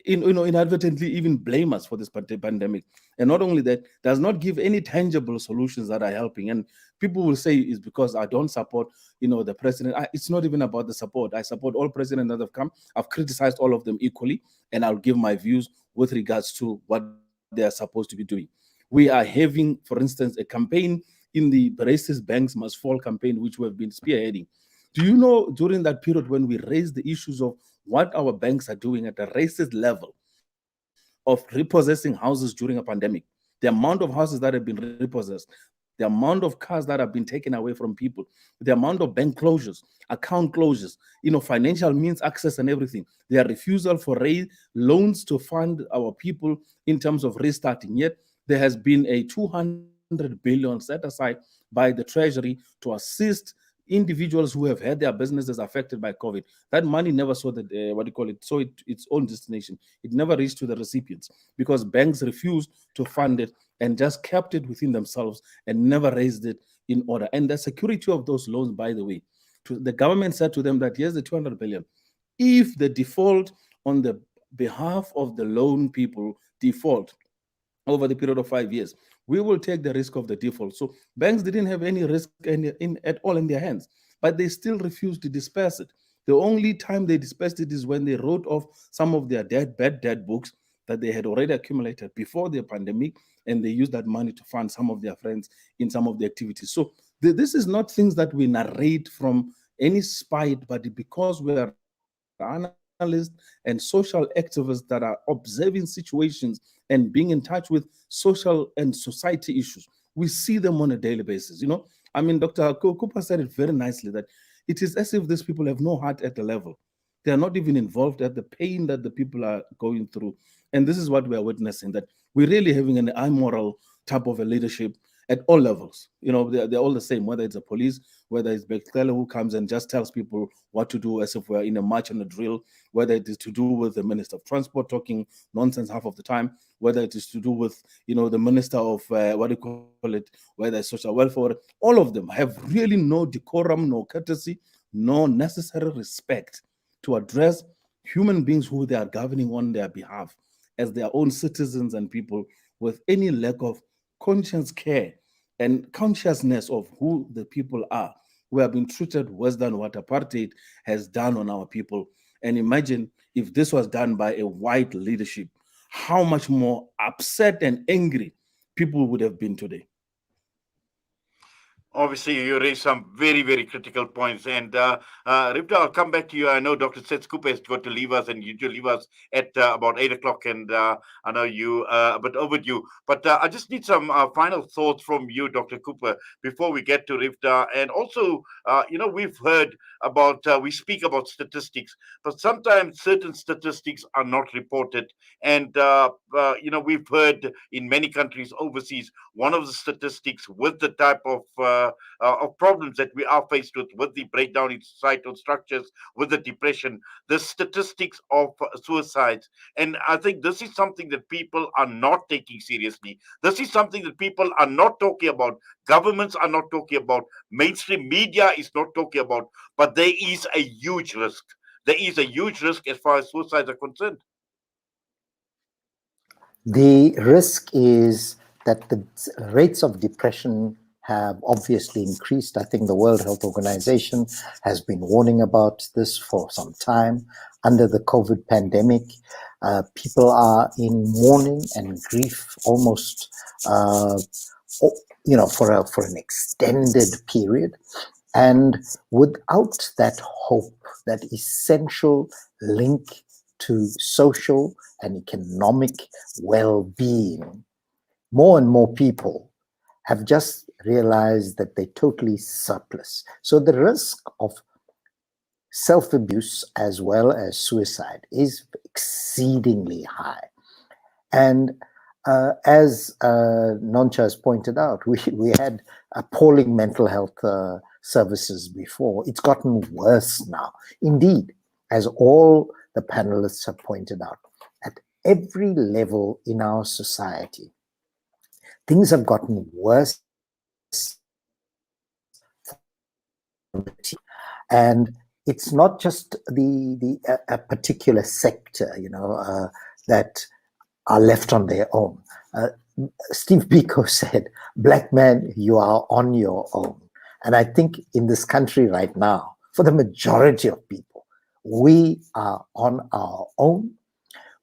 inadvertently even blame us for this pandemic. And not only that, does not give any tangible solutions that are helping. And people will say it's because I don't support, the president. It's not even about the support. I support all presidents that have come. I've criticized all of them equally, and I'll give my views with regards to what they are supposed to be doing. We are having, for instance, a campaign in the racist banks must fall campaign, which we have been spearheading. Do you know, during that period when we raised the issues of what our banks are doing at a racist level of repossessing houses during a pandemic, the amount of houses that have been repossessed, the amount of cars that have been taken away from people, the amount of bank closures, account closures, financial means access and everything, their refusal for loans to fund our people in terms of restarting. Yet there has been a 200 billion set aside by the Treasury to assist individuals who have had their businesses affected by COVID. That money never saw its own destination. It never reached to the recipients because banks refused to fund it and just kept it within themselves and never raised it in order. And the security of those loans, by the way, the government said to them that here's the 200 billion. If the default on the behalf of the loan people default over the period of 5 years, we will take the risk of the default. So banks didn't have any risk at all in their hands, but they still refused to disperse it. The only time they dispersed it is when they wrote off some of their bad debt books that they had already accumulated before the pandemic, and they used that money to fund some of their friends in some of the activities. So this is not things that we narrate from any spite, but because we are analysts and social activists that are observing situations and being in touch with social and society issues. We see them on a daily basis. I mean, Dr. Cooper said it very nicely that it is as if these people have no heart at the level. They are not even involved at the pain that the people are going through. And this is what we are witnessing, that we're really having an immoral type of a leadership at all levels. They're all the same, whether it's a police, whether it's Bekele who comes and just tells people what to do as if we're in a march and a drill, whether it is to do with the Minister of Transport talking nonsense half of the time, whether it is to do with, the Minister of, whether it's social welfare. All of them have really no decorum, no courtesy, no necessary respect to address human beings who they are governing on their behalf as their own citizens and people, with any lack of conscious care and consciousness of who the people are, who have been treated worse than what apartheid has done on our people. And imagine if this was done by a white leadership, how much more upset and angry people would have been today. Obviously, you raised some very, very critical points. And Rivda, I'll come back to you. I know Dr. Seth Cooper has got to leave us, and you to leave us at about 8 o'clock. And I know you a bit overdue. But I just need some final thoughts from you, Dr. Cooper, before we get to Rivda. And also, we've heard about, we speak about statistics, but sometimes certain statistics are not reported. And, we've heard in many countries overseas, one of the statistics with the type of problems that we are faced with the breakdown in societal structures, with the depression, the statistics of suicides. And I think this is something that people are not taking seriously. This is something that people are not talking about. Governments are not talking about. Mainstream media is not talking about. But there is a huge risk. There is a huge risk as far as suicides are concerned. The risk is that the rates of depression have obviously increased. I think the World Health Organization has been warning about this for some time. Under the COVID pandemic, people are in mourning and grief almost, for an extended period. And without that hope, that essential link to social and economic well-being, more and more people have just realized that they're totally surplus. So the risk of self-abuse as well as suicide is exceedingly high. And as Noncha has pointed out, we had appalling mental health services before. It's gotten worse now. Indeed, as all the panelists have pointed out, at every level in our society, things have gotten worse. And it's not just a particular sector, that are left on their own. Steve Biko said, "Black man, you are on your own." And I think in this country right now, for the majority of people, we are on our own.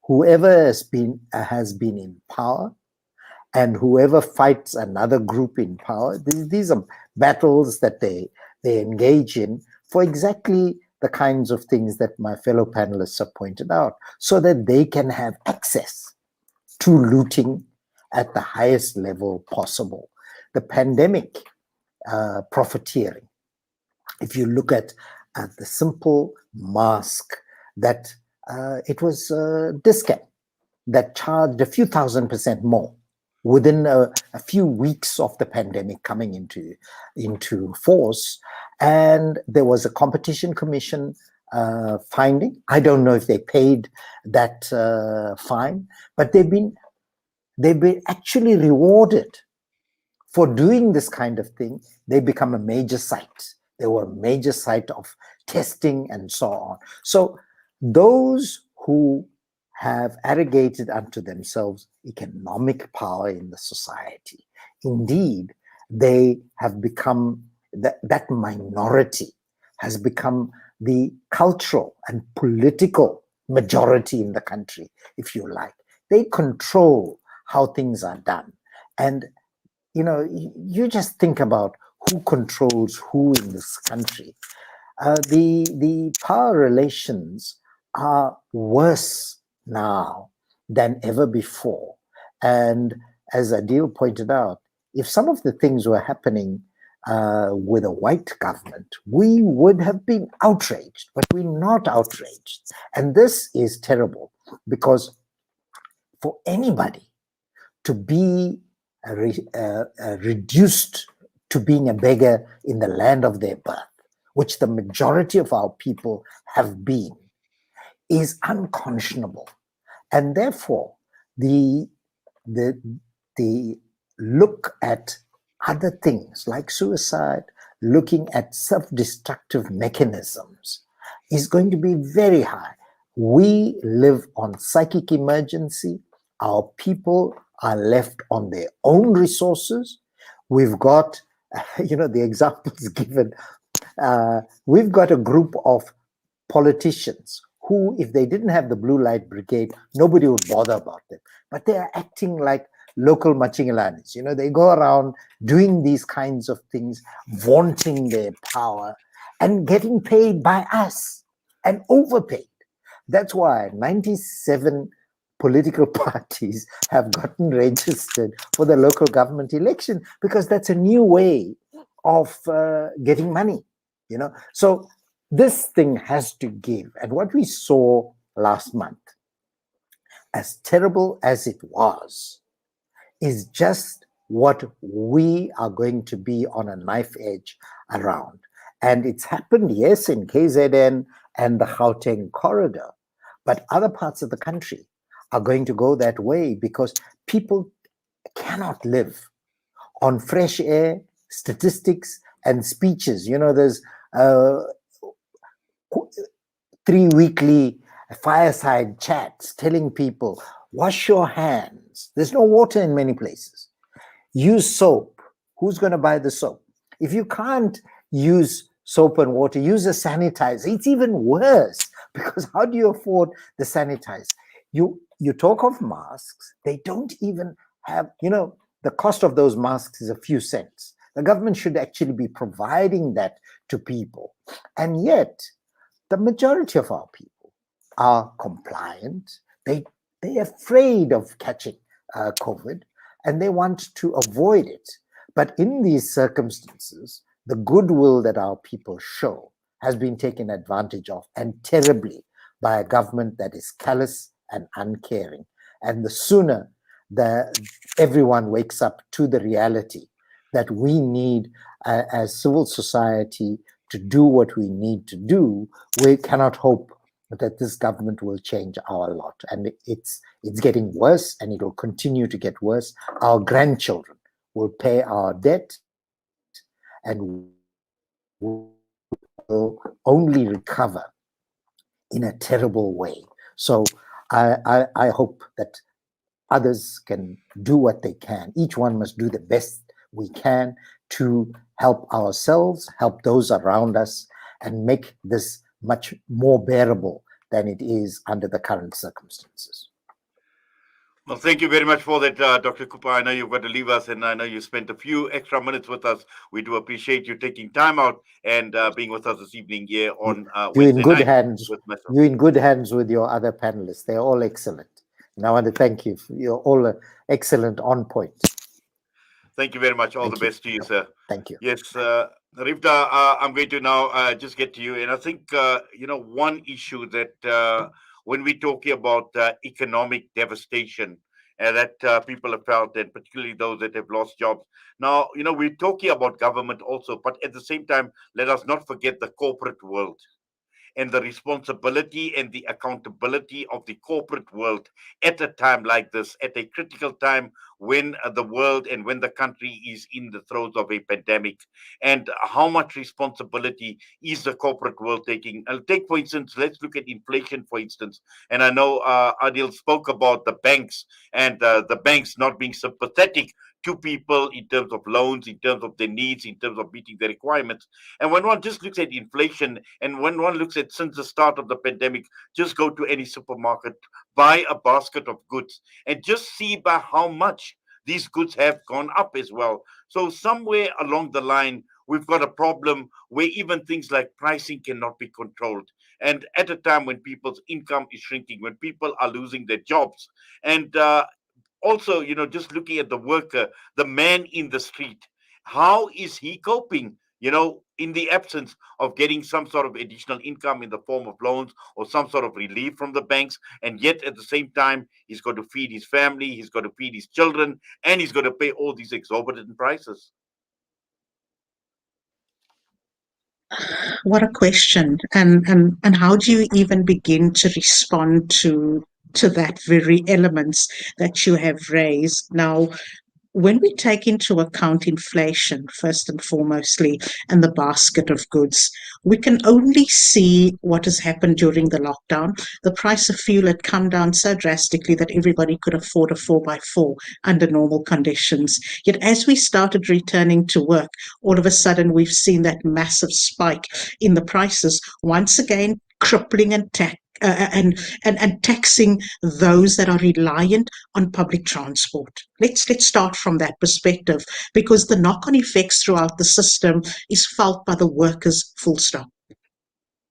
Whoever has been in power, and whoever fights another group in power, these are battles that they engage in for exactly the kinds of things that my fellow panelists have pointed out, so that they can have access to looting at the highest level possible. The pandemic profiteering, if you look at the simple mask that it was Discount that charged a few $1,000% more within a few weeks of the pandemic coming into force. And there was a competition commission finding. I don't know if they paid that fine, but they've been actually rewarded for doing this kind of thing. They become a major site. They were a major site of testing and so on. So those who have arrogated unto themselves economic power in the society, indeed, they have become, that minority has become the cultural and political majority in the country, if you like. They control how things are done. And, you just think about who controls who in this country. The power relations are worse now than ever before. And as Adil pointed out, if some of the things were happening with a white government, we would have been outraged, but we're not outraged. And this is terrible, because for anybody to be reduced to being a beggar in the land of their birth, which the majority of our people have been, is unconscionable. And therefore, the look at other things like suicide, looking at self-destructive mechanisms is going to be very high. We live on psychic emergency. Our people are left on their own resources. We've got, the examples given. We've got a group of politicians who, if they didn't have the Blue Light Brigade, nobody would bother about them. But they are acting like local Machingalanis. They go around doing these kinds of things, vaunting their power and getting paid by us and overpaid. That's why 97 political parties have gotten registered for the local government election, because that's a new way of getting money, So this thing has to give. And what we saw last month, as terrible as it was, is just what we are going to be on a knife edge around. And it's happened, yes, in KZN and the Gauteng corridor, but other parts of the country are going to go that way, because people cannot live on fresh air, statistics, and speeches. There's 3 weekly fireside chats telling people, wash your hands. There's no water in many places. Use soap. Who's going to buy the soap? If you can't use soap and water, use a sanitizer. It's even worse, because how do you afford the sanitizer? You talk of masks, they don't even have, the cost of those masks is a few cents. The government should actually be providing that to people. And yet, the majority of our people are compliant. They're afraid of catching COVID, and they want to avoid it. But in these circumstances, the goodwill that our people show has been taken advantage of, and terribly, by a government that is callous and uncaring. And the sooner that everyone wakes up to the reality that we need, as civil society, to do what we need to do, we cannot hope that this government will change our lot. And it's getting worse, and it will continue to get worse. Our grandchildren will pay our debt, and will only recover in a terrible way. So I hope that others can do what they can. Each one must do the best we can to help ourselves, help those around us, and make this much more bearable than it is under the current circumstances. Well, thank you very much for that, Dr. Cooper. I know you've got to leave us, and I know you spent a few extra minutes with us. We do appreciate you taking time out and being with us this evening here on You're Wednesday in good night hands. with myself. You're in good hands with your other panelists. They're all excellent. And I want to thank you. You're all excellent, on point. Thank you very much. All Thank the you. best to you, sir. Thank you. Yes, Rivda, I'm going to now just get to you. And I think, one issue that when we're talking about economic devastation that people have felt, and particularly those that have lost jobs. Now, we're talking about government also, but at the same time, let us not forget the corporate world and the responsibility and the accountability of the corporate world at a time like this, at a critical time when the world and when the country is in the throes of a pandemic. And how much responsibility is the corporate world taking? I'll take, for instance, let's look at inflation, for instance. And I know Adil spoke about the banks and the banks not being sympathetic to people in terms of loans, in terms of their needs, in terms of meeting the requirements. And when one just looks at inflation, and when one looks at since the start of the pandemic, just go to any supermarket, buy a basket of goods, and just see by how much these goods have gone up as well. So somewhere along the line, we've got a problem where even things like pricing cannot be controlled. And at a time when people's income is shrinking, when people are losing their jobs, and also, just looking at the worker, the man in the street, how is he coping, in the absence of getting some sort of additional income in the form of loans or some sort of relief from the banks? And yet, at the same time, he's got to feed his family, he's got to feed his children, and he's got to pay all these exorbitant prices. What a question. And how do you even begin to respond to that very elements that you have raised? Now, when we take into account inflation, first and foremostly, and the basket of goods, we can only see what has happened during the lockdown. The price of fuel had come down so drastically that everybody could afford a 4x4 under normal conditions. Yet as we started returning to work, all of a sudden we've seen that massive spike in the prices, once again crippling and taxing those that are reliant on public transport. Let's start from that perspective, because the knock-on effects throughout the system is felt by the workers, full stop.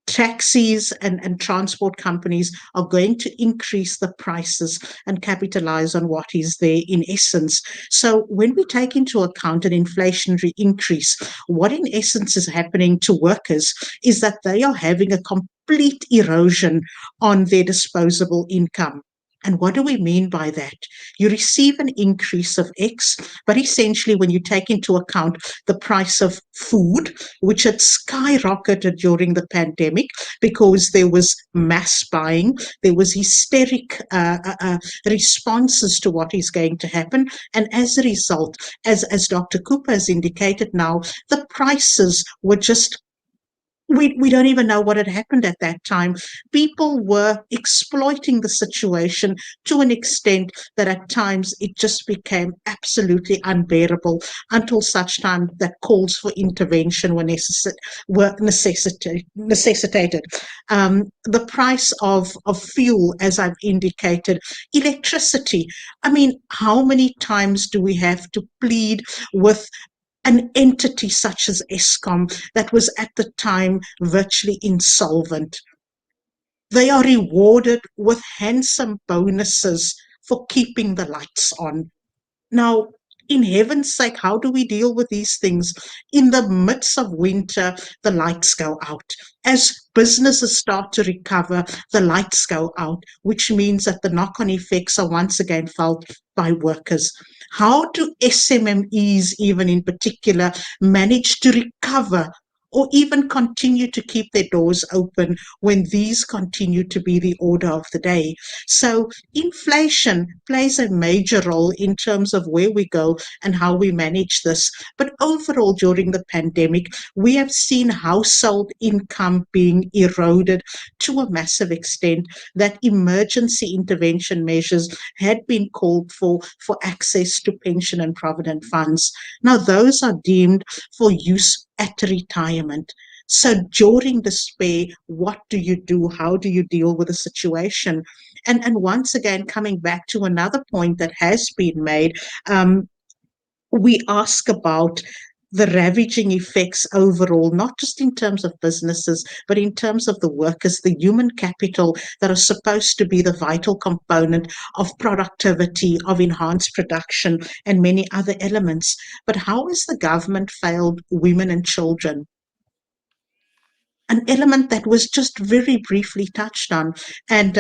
Taxis and transport companies are going to increase the prices and capitalize on what is there in essence. So when we take into account an inflationary increase, what in essence is happening to workers is that they are having a complete erosion on their disposable income. And what do we mean by that? You receive an increase of X, but essentially when you take into account the price of food, which had skyrocketed during the pandemic because there was mass buying, there was hysteric responses to what is going to happen. And as a result, as Dr. Cooper has indicated now, the prices were just we don't even know what had happened at that time. People were exploiting the situation to an extent that at times it just became absolutely unbearable, until such time that calls for intervention were necessitated. The price of fuel, as I've indicated, electricity. I mean, how many times do we have to plead with an entity such as Eskom that was at the time virtually insolvent? They are rewarded with handsome bonuses for keeping the lights on. Now, in heaven's sake, how do we deal with these things? In the midst of winter, the lights go out. As businesses start to recover, the lights go out, which means that the knock-on effects are once again felt by workers. How do SMMEs, even in particular, manage to recover or even continue to keep their doors open when these continue to be the order of the day? So inflation plays a major role in terms of where we go and how we manage this. But overall, during the pandemic, we have seen household income being eroded to a massive extent, that emergency intervention measures had been called for access to pension and provident funds. Now, those are deemed for use at retirement. So during despair, what do you do? How do you deal with the situation? And once again, coming back to another point that has been made, we ask about the ravaging effects overall, not just in terms of businesses, but in terms of the workers, the human capital that are supposed to be the vital component of productivity, of enhanced production, and many other elements. But how has the government failed women and children? An element that was just very briefly touched on. And,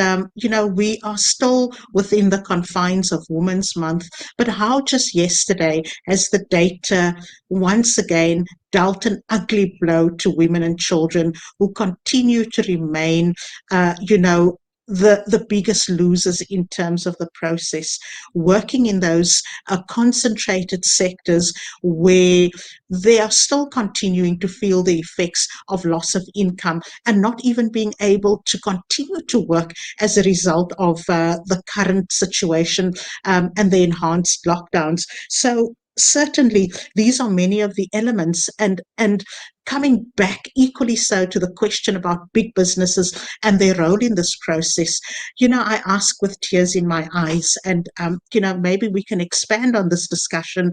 we are still within the confines of Women's Month, but how just yesterday has the data once again dealt an ugly blow to women and children who continue to remain, the biggest losers in terms of the process, working in those concentrated sectors where they are still continuing to feel the effects of loss of income and not even being able to continue to work as a result of the current situation and the enhanced lockdowns. So certainly these are many of the elements, and coming back equally so to the question about big businesses and their role in this process, I ask with tears in my eyes, and maybe we can expand on this discussion.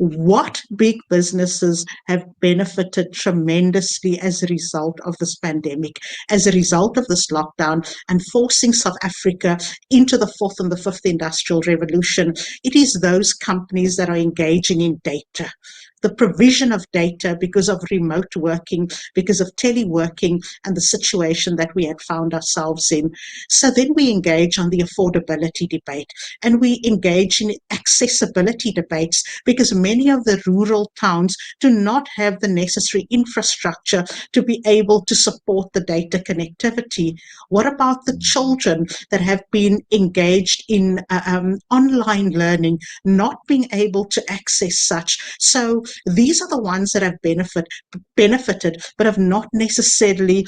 What big businesses have benefited tremendously as a result of this pandemic, as a result of this lockdown, and forcing South Africa into the fourth and the fifth industrial revolution? It is those companies that are engaging in data, the provision of data because of remote working, because of teleworking and the situation that we had found ourselves in. So then we engage on the affordability debate, and we engage in accessibility debates, because many of the rural towns do not have the necessary infrastructure to be able to support the data connectivity. What about the children that have been engaged in online learning, not being able to access such? So these are the ones that have benefited, but have not necessarily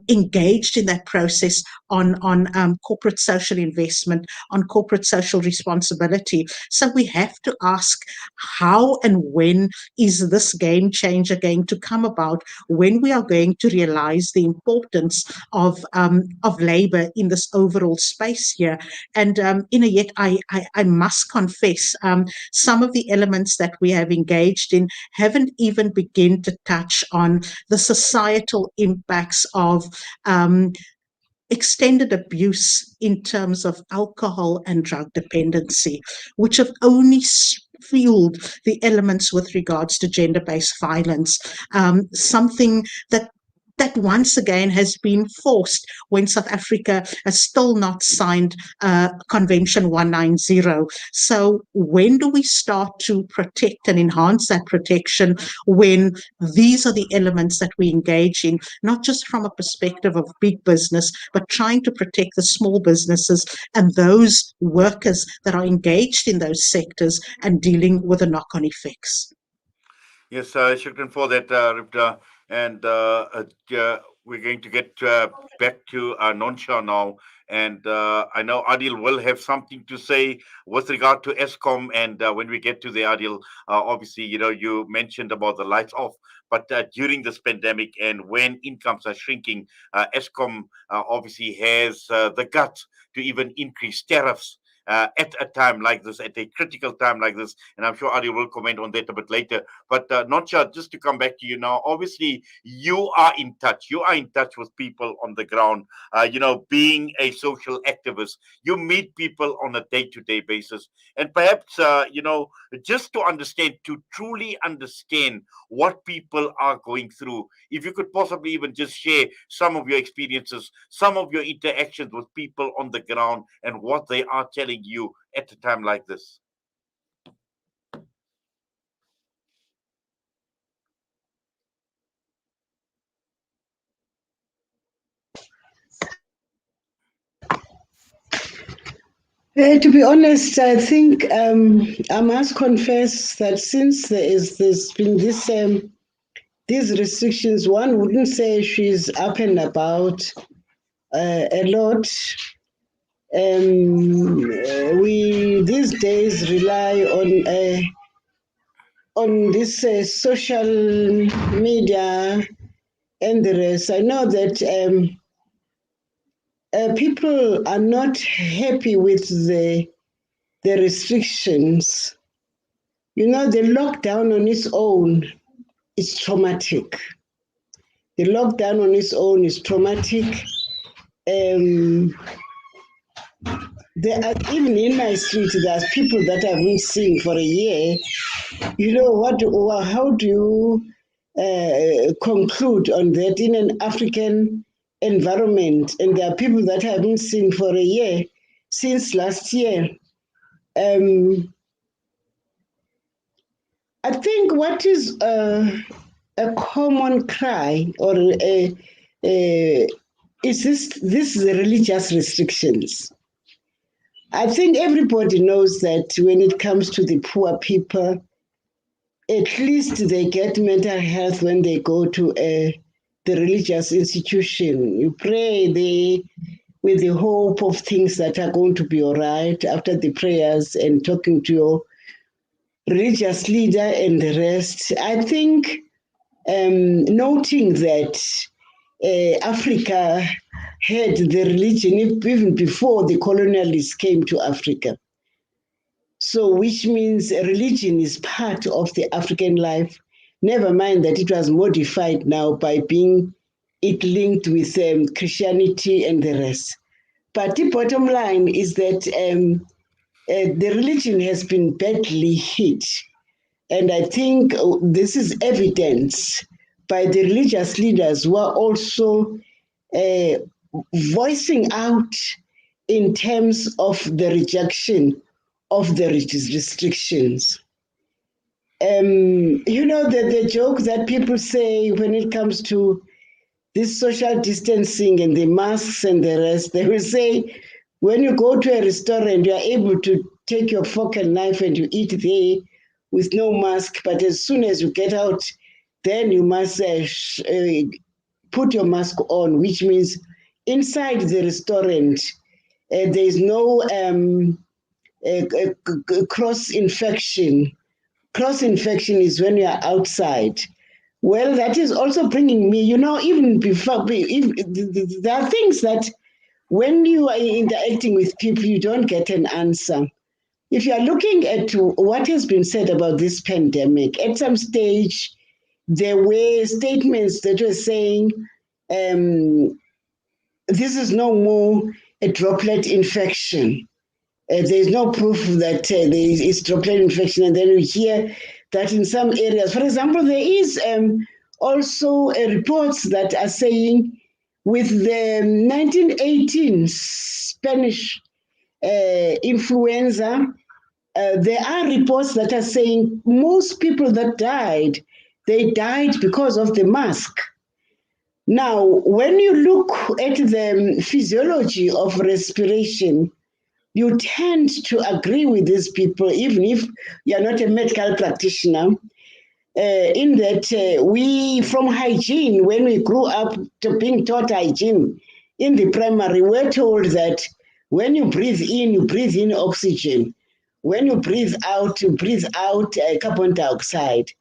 engaged in that process on corporate social investment, on corporate social responsibility. So we have to ask, how and when is this game changer going to come about, when we are going to realize the importance of labor in this overall space here? And yet I must confess, some of the elements that we have engaged in haven't even begun to touch on the societal impacts of extended abuse in terms of alcohol and drug dependency, which have only fueled the elements with regards to gender-based violence, something that once again has been forced when South Africa has still not signed Convention 190. So when do we start to protect and enhance that protection, when these are the elements that we engage in, not just from a perspective of big business, but trying to protect the small businesses and those workers that are engaged in those sectors and dealing with the knock-on effects? Yes, shukran for that, Ripta. And we're going to get back to Noncha now. And I know Adil will have something to say with regard to ESCOM. And when we get to the Adil, obviously, you mentioned about the lights off. But during this pandemic and when incomes are shrinking, ESCOM obviously has the guts to even increase tariffs at a time like this, at a critical time like this. And I'm sure Adi will comment on that a bit later. But Noncha, just to come back to you now, obviously you are in touch. You are in touch with people on the ground. Being a social activist, you meet people on a day-to-day basis. And perhaps, just to understand, to truly understand what people are going through, if you could possibly even just share some of your experiences, some of your interactions with people on the ground and what they are telling you at a time like this. To be honest, I think I must confess that since there's been these restrictions, one wouldn't say she's up and about a lot. We these days rely on this social media and the rest. I know that people are not happy with the restrictions. The lockdown on its own is traumatic. The lockdown on its own is traumatic. There are, even in my street, there's people that I've been seeing for a year. How do you conclude on that in an African environment? And there are people that I've been seeing for a year, since last year. I think what is a common cry or is this the religious restrictions. I think everybody knows that when it comes to the poor people, at least they get mental health when they go to the religious institution. You pray with the hope of things that are going to be all right after the prayers and talking to your religious leader and the rest. I think noting that Africa had the religion even before the colonialists came to Africa. So, which means religion is part of the African life. Never mind that it was modified now by being it linked with Christianity and the rest. But the bottom line is that the religion has been badly hit And I think this is evidence by the religious leaders who are also voicing out in terms of the rejection of the restrictions. The joke that people say when it comes to this social distancing and the masks and the rest, they will say, when you go to a restaurant, you are able to take your fork and knife and you eat there with no mask. But as soon as you get out, then you must put your mask on, which means inside the restaurant, there is no cross infection. Cross infection is when you are outside. Well, that is also bringing me, even before, there are things that when you are interacting with people, you don't get an answer. If you are looking at what has been said about this pandemic, at some stage, there were statements that were saying, this is no more a droplet infection. There's no proof that there is droplet infection. And then we hear that in some areas, for example, there is also reports that are saying with the 1918 Spanish influenza, there are reports that are saying most people that died, they died because of the mask. Now, when you look at the physiology of respiration, you tend to agree with these people, even if you're not a medical practitioner, in that we, from hygiene, when we grew up to being taught hygiene in the primary, we're told that when you breathe in oxygen. When you breathe out carbon dioxide.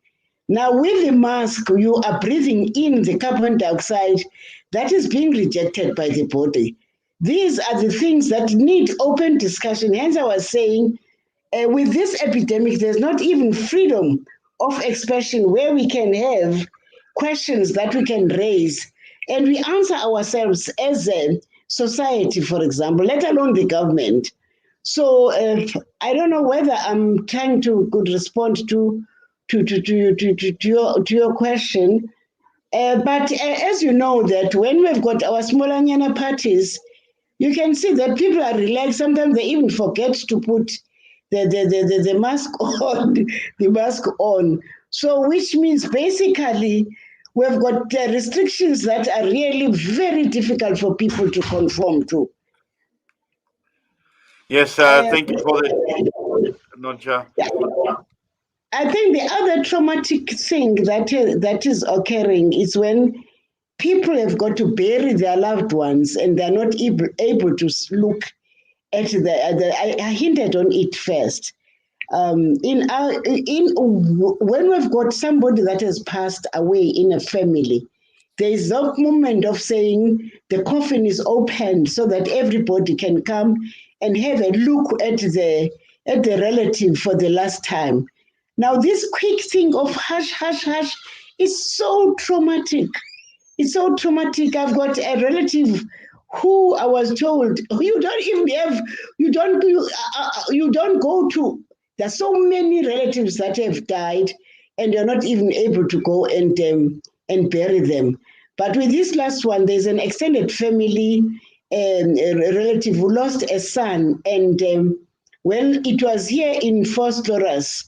Now, with the mask, you are breathing in the carbon dioxide that is being rejected by the body. These are the things that need open discussion. Hence, I was saying, with this epidemic, there's not even freedom of expression where we can have questions that we can raise and we answer ourselves as a society, for example, let alone the government. So I don't know whether I'm trying to respond to your question, but as you know that when we've got our smaller nyana parties, you can see that people are relaxed. Sometimes they even forget to put the mask on, the mask on. So which means basically we've got restrictions that are really very difficult for people to conform to. Yes, thank you for that, Noncha. I think the other traumatic thing that is occurring is when people have got to bury their loved ones and they're not able to look at I hinted on it first. When we've got somebody that has passed away in a family, there is that moment of saying the coffin is opened so that everybody can come and have a look at the relative for the last time. Now, this quick thing of hush, hush, hush is so traumatic. It's so traumatic. I've got a relative who I was told you don't even have, you don't go to. There's so many relatives that have died, and you're not even able to go and bury them. But with this last one, there's an extended family, a relative who lost a son, and when it was here in Fort Taurus,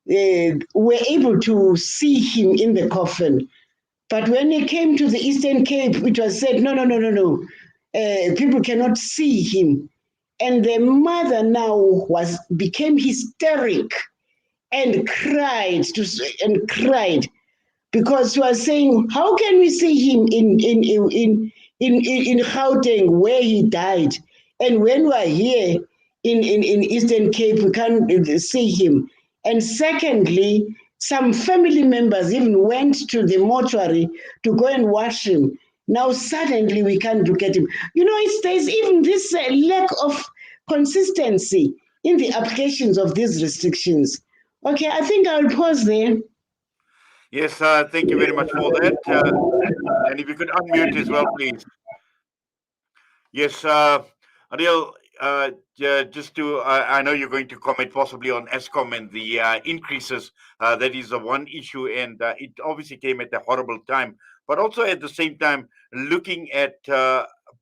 were able to see him in the coffin. But when he came to the Eastern Cape, it was said, no. People cannot see him. And the mother now became hysteric and cried because she was saying, how can we see him in Gauteng where he died? And when we are here in Eastern Cape, we can't see him. And secondly, some family members even went to the mortuary to go and wash him. Now suddenly we can't look at him. There's even this lack of consistency in the applications of these restrictions. Okay, I think I'll pause there. Yes, thank you very much for that. And if you could unmute as well, please. Yes, Ariel, just to, I know you're going to comment possibly on ESCOM and the increases. That is the one issue, and it obviously came at a horrible time. But also at the same time, looking at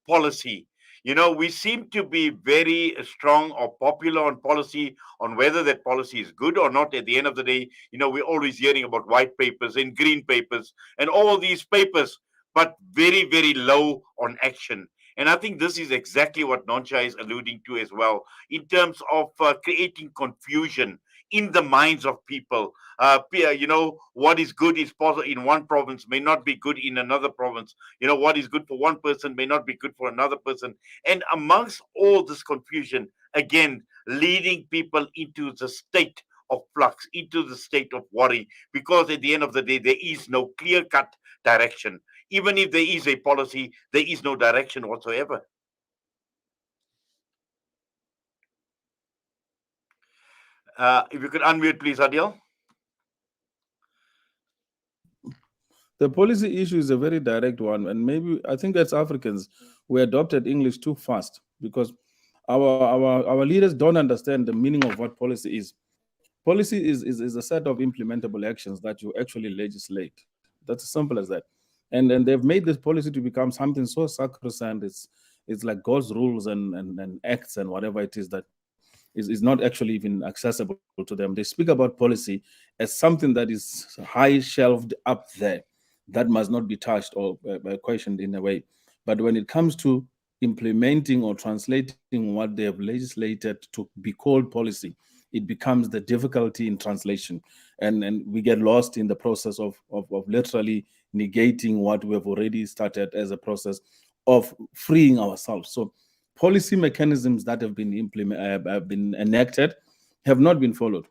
policy. We seem to be very strong or popular on policy, on whether that policy is good or not. At the end of the day, we're always hearing about white papers and green papers and all these papers, but very, very low on action. And I think this is exactly what Noncha is alluding to as well, in terms of creating confusion in the minds of people. What is good is possible in one province may not be good in another province. What is good for one person may not be good for another person. And amongst all this confusion, again, leading people into the state of flux, into the state of worry, because at the end of the day, there is no clear cut direction. Even if there is a policy, there is no direction whatsoever. If you could unmute, please, Adil. The policy issue is a very direct one, and maybe I think as Africans we adopted English too fast because our leaders don't understand the meaning of what policy is. Policy is a set of implementable actions that you actually legislate. That's as simple as that. And they've made this policy to become something so sacrosanct. It's like God's rules and acts and whatever it is that is not actually even accessible to them. They speak about policy as something that is high shelved up there that must not be touched or questioned in a way. But when it comes to implementing or translating what they have legislated to be called policy, it becomes the difficulty in translation. And we get lost in the process of literally negating what we have already started as a process of freeing ourselves. So policy mechanisms that have been have been enacted have not been followed.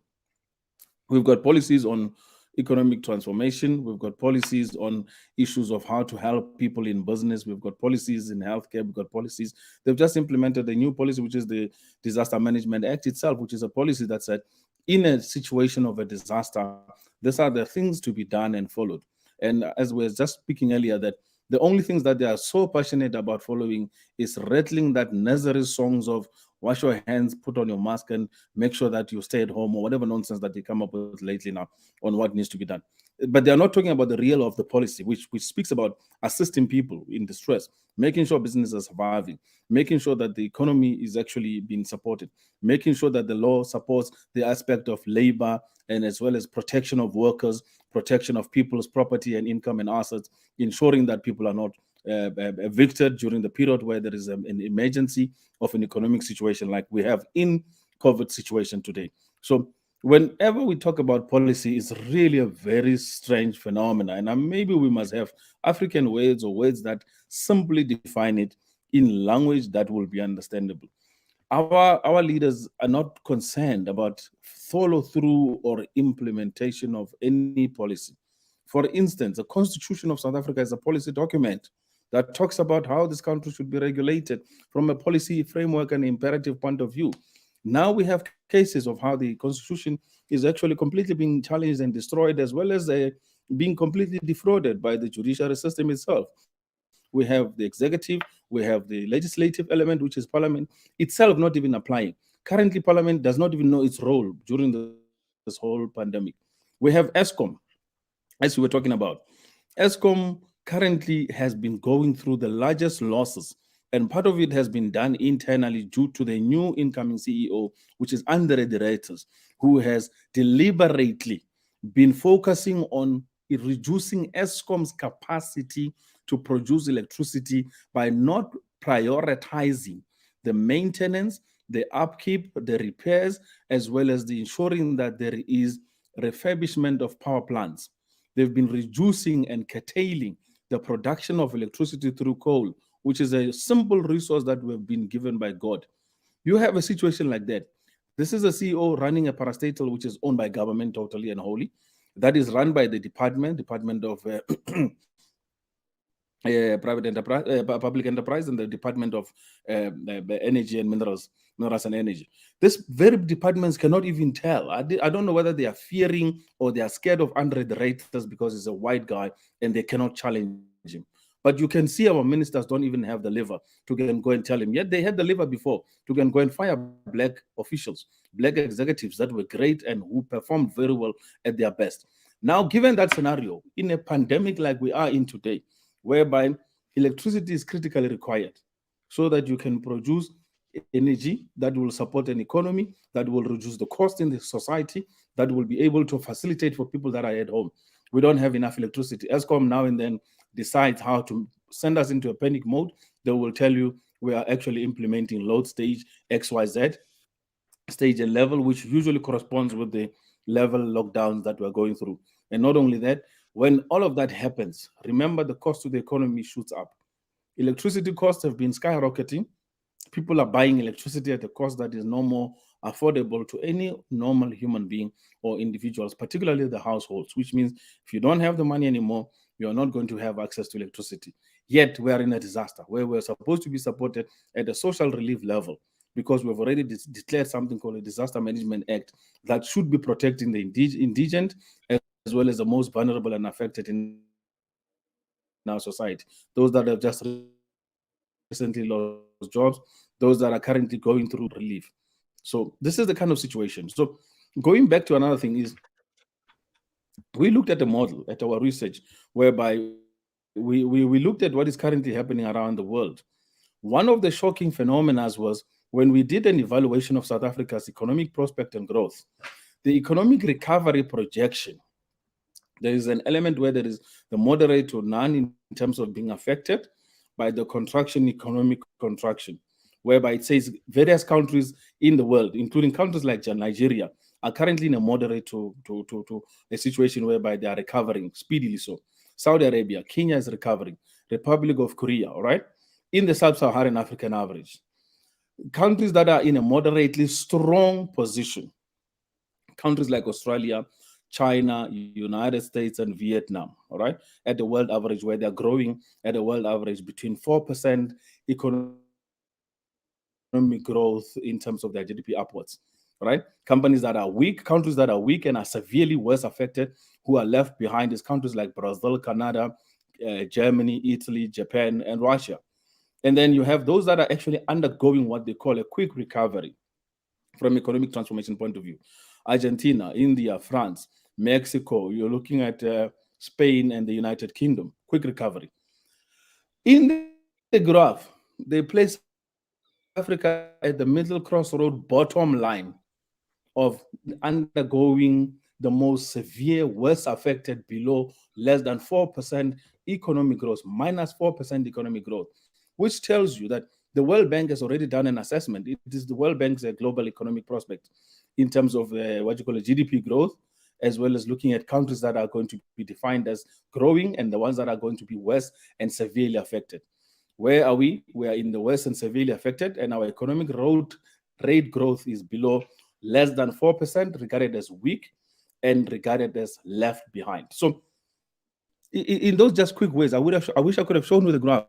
We've got policies on economic transformation. We've got policies on issues of how to help people in business. We've got policies in healthcare. We've got policies. They've just implemented a new policy, which is the Disaster Management Act itself, which is a policy that said, in a situation of a disaster, these are the things to be done and followed. And as we were just speaking earlier, that the only things that they are so passionate about following is rattling that nursery songs of wash your hands, put on your mask, and make sure that you stay at home, or whatever nonsense that they come up with lately now on what needs to be done. But they are not talking about the real of the policy, which speaks about assisting people in distress, making sure businesses are surviving, making sure that the economy is actually being supported, making sure that the law supports the aspect of labor and as well as protection of workers, protection of people's property and income and assets, ensuring that people are not evicted during the period where there is an emergency of an economic situation like we have in COVID situation today. So whenever we talk about policy, it's really a very strange phenomenon. And maybe we must have African words or words that simply define it in language that will be understandable. Our leaders are not concerned about follow through or implementation of any policy. For instance, the Constitution of South Africa is a policy document that talks about how this country should be regulated from a policy framework and imperative point of view. Now we have cases of how the Constitution is actually completely being challenged and destroyed, as well as being completely defrauded by the judiciary system itself. We have the executive, we have the legislative element, which is Parliament itself not even applying. Currently, Parliament does not even know its role during this whole pandemic. We have ESCOM, as we were talking about. ESCOM currently has been going through the largest losses, and part of it has been done internally due to the new incoming CEO, which is Andre de Ruyters, who has deliberately been focusing on reducing ESCOM's capacity to produce electricity by not prioritizing the maintenance, the upkeep, the repairs, as well as the ensuring that there is refurbishment of power plants. They've been reducing and curtailing the production of electricity through coal, which is a simple resource that we've been given by God. You have a situation like that. This is a CEO running a parastatal which is owned by government totally and wholly. That is run by the Department of Private Enterprise, Public Enterprise, and the Department of Energy and Minerals and Energy. These very departments cannot even tell. I don't know whether they are fearing or they are scared of Andre de Ruyters because he's a white guy and they cannot challenge him. But you can see our ministers don't even have the liver to go and tell him. Yet they had the liver before to go and fire black officials, black executives that were great and who performed very well at their best. Now, given that scenario, in a pandemic like we are in today, whereby electricity is critically required so that you can produce energy that will support an economy, that will reduce the cost in the society, that will be able to facilitate for people that are at home. We don't have enough electricity. ESCOM now and then decides how to send us into a panic mode. They will tell you we are actually implementing load stage XYZ, stage and level, which usually corresponds with the level lockdowns that we're going through. And not only that, when all of that happens, remember the cost to the economy shoots up. Electricity costs have been skyrocketing. People are buying electricity at a cost that is no more affordable to any normal human being or individuals, particularly the households, which means if you don't have the money anymore, you're not going to have access to electricity. Yet we are in a disaster where we're supposed to be supported at a social relief level because we've already declared something called a Disaster Management Act that should be protecting the indigent as well as the most vulnerable and affected in our society, those that have just recently lost jobs, those that are currently going through relief. So this is the kind of situation. So going back to another thing is we looked at a model at our research whereby we looked at what is currently happening around the world. One of the shocking phenomena was when we did an evaluation of South Africa's economic prospect and growth. The economic recovery projection, there is an element where there is the moderate to none in terms of being affected by the contraction, economic contraction, whereby it says various countries in the world, including countries like Nigeria, are currently in a moderate to a situation whereby they are recovering speedily. So Saudi Arabia, Kenya is recovering, Republic of Korea, all right, in the sub-Saharan African average. Countries that are in a moderately strong position, countries like Australia, China, United States, and Vietnam, all right, at the world average, where they're growing at a world average between 4% economic growth in terms of their GDP upwards, all right? Countries that are weak and are severely worse affected, who are left behind, is countries like Brazil, Canada, Germany, Italy, Japan, and Russia. And then you have those that are actually undergoing what they call a quick recovery from economic transformation point of view. Argentina, India, France, Mexico, you're looking at Spain and the United Kingdom, quick recovery. In the graph, they place Africa at the middle crossroad bottom line of undergoing the most severe, worst affected below less than 4% economic growth, -4% economic growth, which tells you that the World Bank has already done an assessment. It is the World Bank's global economic prospect in terms of what you call a GDP growth, as well as looking at countries that are going to be defined as growing and the ones that are going to be worse and severely affected. Where are we? We are in the worst and severely affected, and our economic rate growth is below less than 4%, regarded as weak and regarded as left behind. So, in those just quick ways, I wish I could have shown you the graph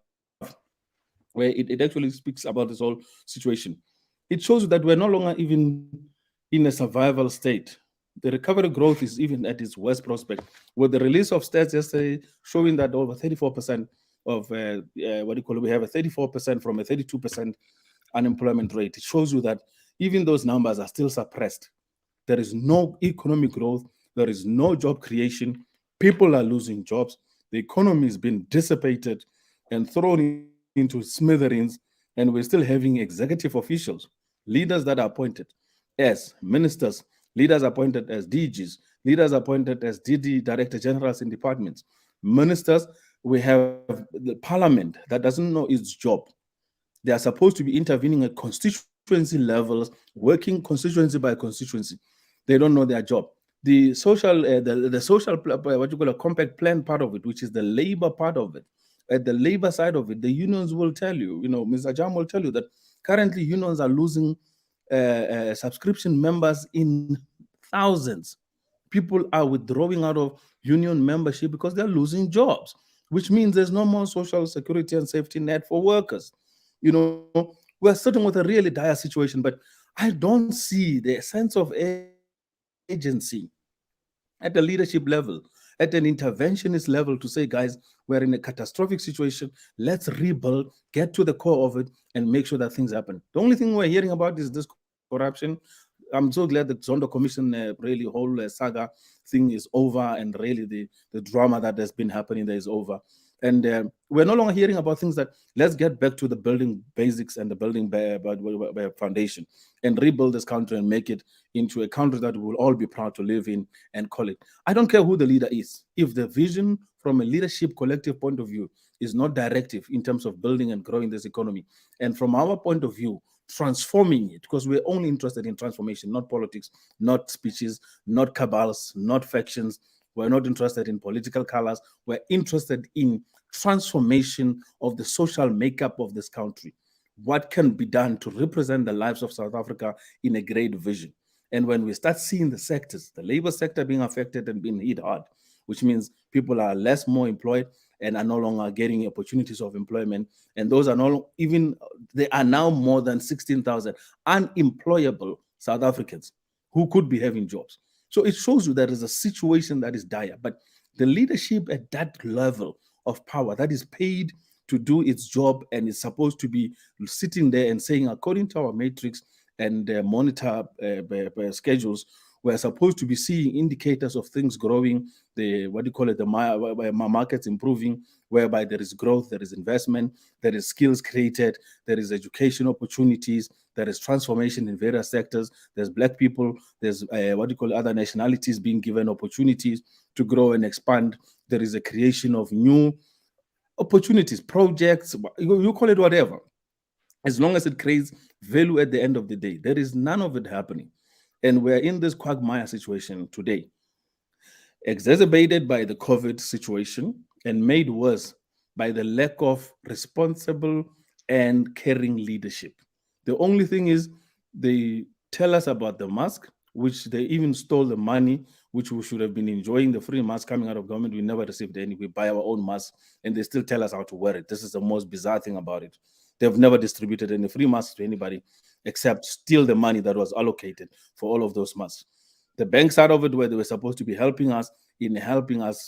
where it actually speaks about this whole situation. It shows you that we're no longer even in a survival state. The recovery growth is even at its worst prospect. With the release of stats yesterday showing that over 34% of we have a 34% from a 32% unemployment rate. It shows you that even those numbers are still suppressed. There is no economic growth, there is no job creation, people are losing jobs, the economy is being dissipated and thrown into smithereens, and we're still having executive officials, leaders that are appointed as ministers, leaders appointed as DGs, leaders appointed as DD, director generals in departments, ministers. We have the parliament that doesn't know its job. They are supposed to be intervening at constituency levels, working constituency by constituency. They don't know their job. The social, the social, what you call a compact plan part of it, which is the labor part of it. At the labor side of it, the unions will tell you, Mr. Jam will tell you that currently unions are losing subscription members in thousands. People are withdrawing out of union membership because they're losing jobs, which means there's no more social security and safety net for workers. We're sitting with a really dire situation, but I don't see the sense of agency at the leadership level, at the at an interventionist level to say, guys, we're in a catastrophic situation. Let's rebuild, get to the core of it, and make sure that things happen. The only thing we're hearing about is this corruption. I'm so glad the Zondo Commission really whole saga thing is over, and really the drama that has been happening there is over. And we're no longer hearing about things that let's get back to the building basics and the building foundation and rebuild this country and make it into a country that we'll all be proud to live in and call it. I don't care who the leader is. If the vision from a leadership collective point of view is not directive in terms of building and growing this economy, and from our point of view, transforming it, because we're only interested in transformation, not politics, not speeches, not cabals, not factions. We're not interested in political colors. We're interested in transformation of the social makeup of this country. What can be done to represent the lives of South Africa in a great vision? And when we start seeing the sectors, the labor sector being affected and being hit hard, which means people are more employed and are no longer getting opportunities of employment. And those are not even, they are now more than 16,000 unemployable South Africans who could be having jobs. So it shows you that is a situation that is dire. But the leadership at that level of power that is paid to do its job and is supposed to be sitting there and saying, according to our matrix and monitor schedules, we're supposed to be seeing indicators of things growing, the markets improving, whereby there is growth, there is investment, there is skills created, there is education opportunities, there is transformation in various sectors, there's Black people, there's other nationalities being given opportunities to grow and expand, there is a creation of new opportunities, projects, you call it whatever, as long as it creates value at the end of the day. There is none of it happening. And we're in this quagmire situation today, exacerbated by the COVID situation and made worse by the lack of responsible and caring leadership. The only thing is they tell us about the mask, which they even stole the money, which we should have been enjoying the free mask coming out of government. We never received any. We buy our own mask, and they still tell us how to wear it. This is the most bizarre thing about it. They've never distributed any free masks to anybody except steal the money that was allocated for all of those masks. The bank side of it, where they were supposed to be helping us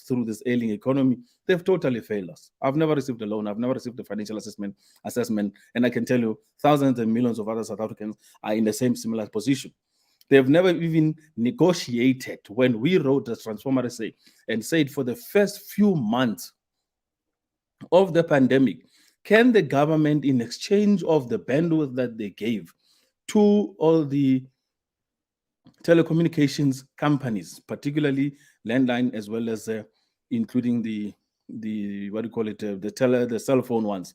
through this ailing economy, they've totally failed us. I've never received a loan. I've never received a financial assessment. And I can tell you thousands and millions of other South Africans are in the similar position. They've never even negotiated when we wrote the Transformer Essay and said for the first few months of the pandemic, can the government, in exchange of the bandwidth that they gave to all the telecommunications companies, particularly landline, as well as including the cell phone ones,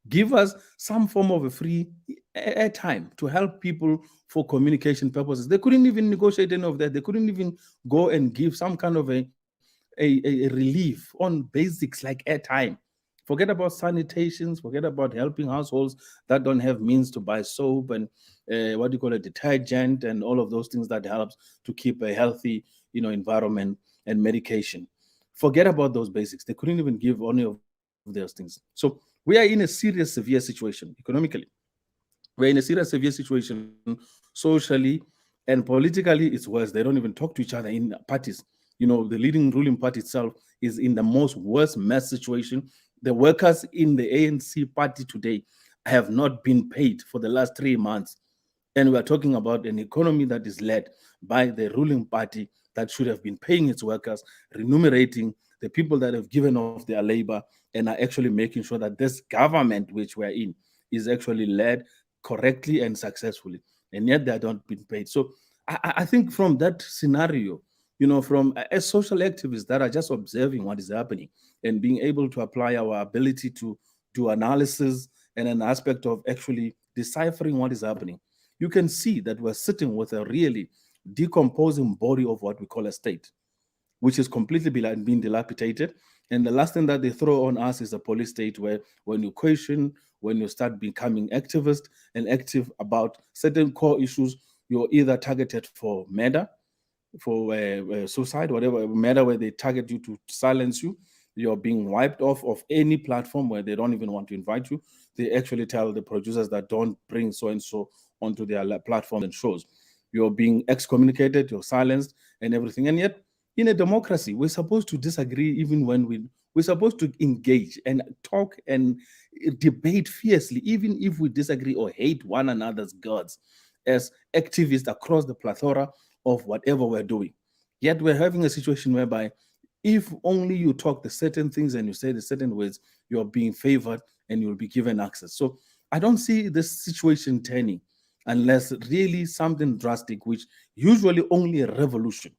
give us some form of a free airtime to help people for communication purposes? They couldn't even negotiate any of that. They couldn't even go and give some kind of a relief on basics like airtime. Forget about sanitations, forget about helping households that don't have means to buy soap and detergent and all of those things that helps to keep a healthy, environment and medication. Forget about those basics. They couldn't even give any of those things. So we are in a serious, severe situation economically. We're in a serious, severe situation socially, and politically it's worse. They don't even talk to each other in parties. The leading ruling party itself is in the most worst mess situation. The workers in the ANC party today have not been paid for the last 3 months. And we're talking about an economy that is led by the ruling party that should have been paying its workers, remunerating the people that have given off their labor, and are actually making sure that this government which we're in is actually led correctly and successfully. And yet they are not being paid. So I think from that scenario, from as social activists that are just observing what is happening and being able to apply our ability to do analysis and an aspect of actually deciphering what is happening, you can see that we're sitting with a really decomposing body of what we call a state, which is completely being dilapidated. And the last thing that they throw on us is a police state where when you question, when you start becoming activist and active about certain core issues, you're either targeted for murder, for suicide, whatever matter where they target you to silence you. You're being wiped off of any platform where they don't even want to invite you. They actually tell the producers that don't bring so-and-so onto their platform and shows. You're being excommunicated, you're silenced and everything. And yet In a democracy, we're supposed to disagree even when we're supposed to engage and talk and debate fiercely, even if we disagree or hate one another's gods as activists across the plethora of whatever we're doing. Yet we're having a situation whereby if only you talk the certain things and you say the certain words, you're being favored and you'll be given access. So I don't see this situation turning unless really something drastic, which usually only a revolution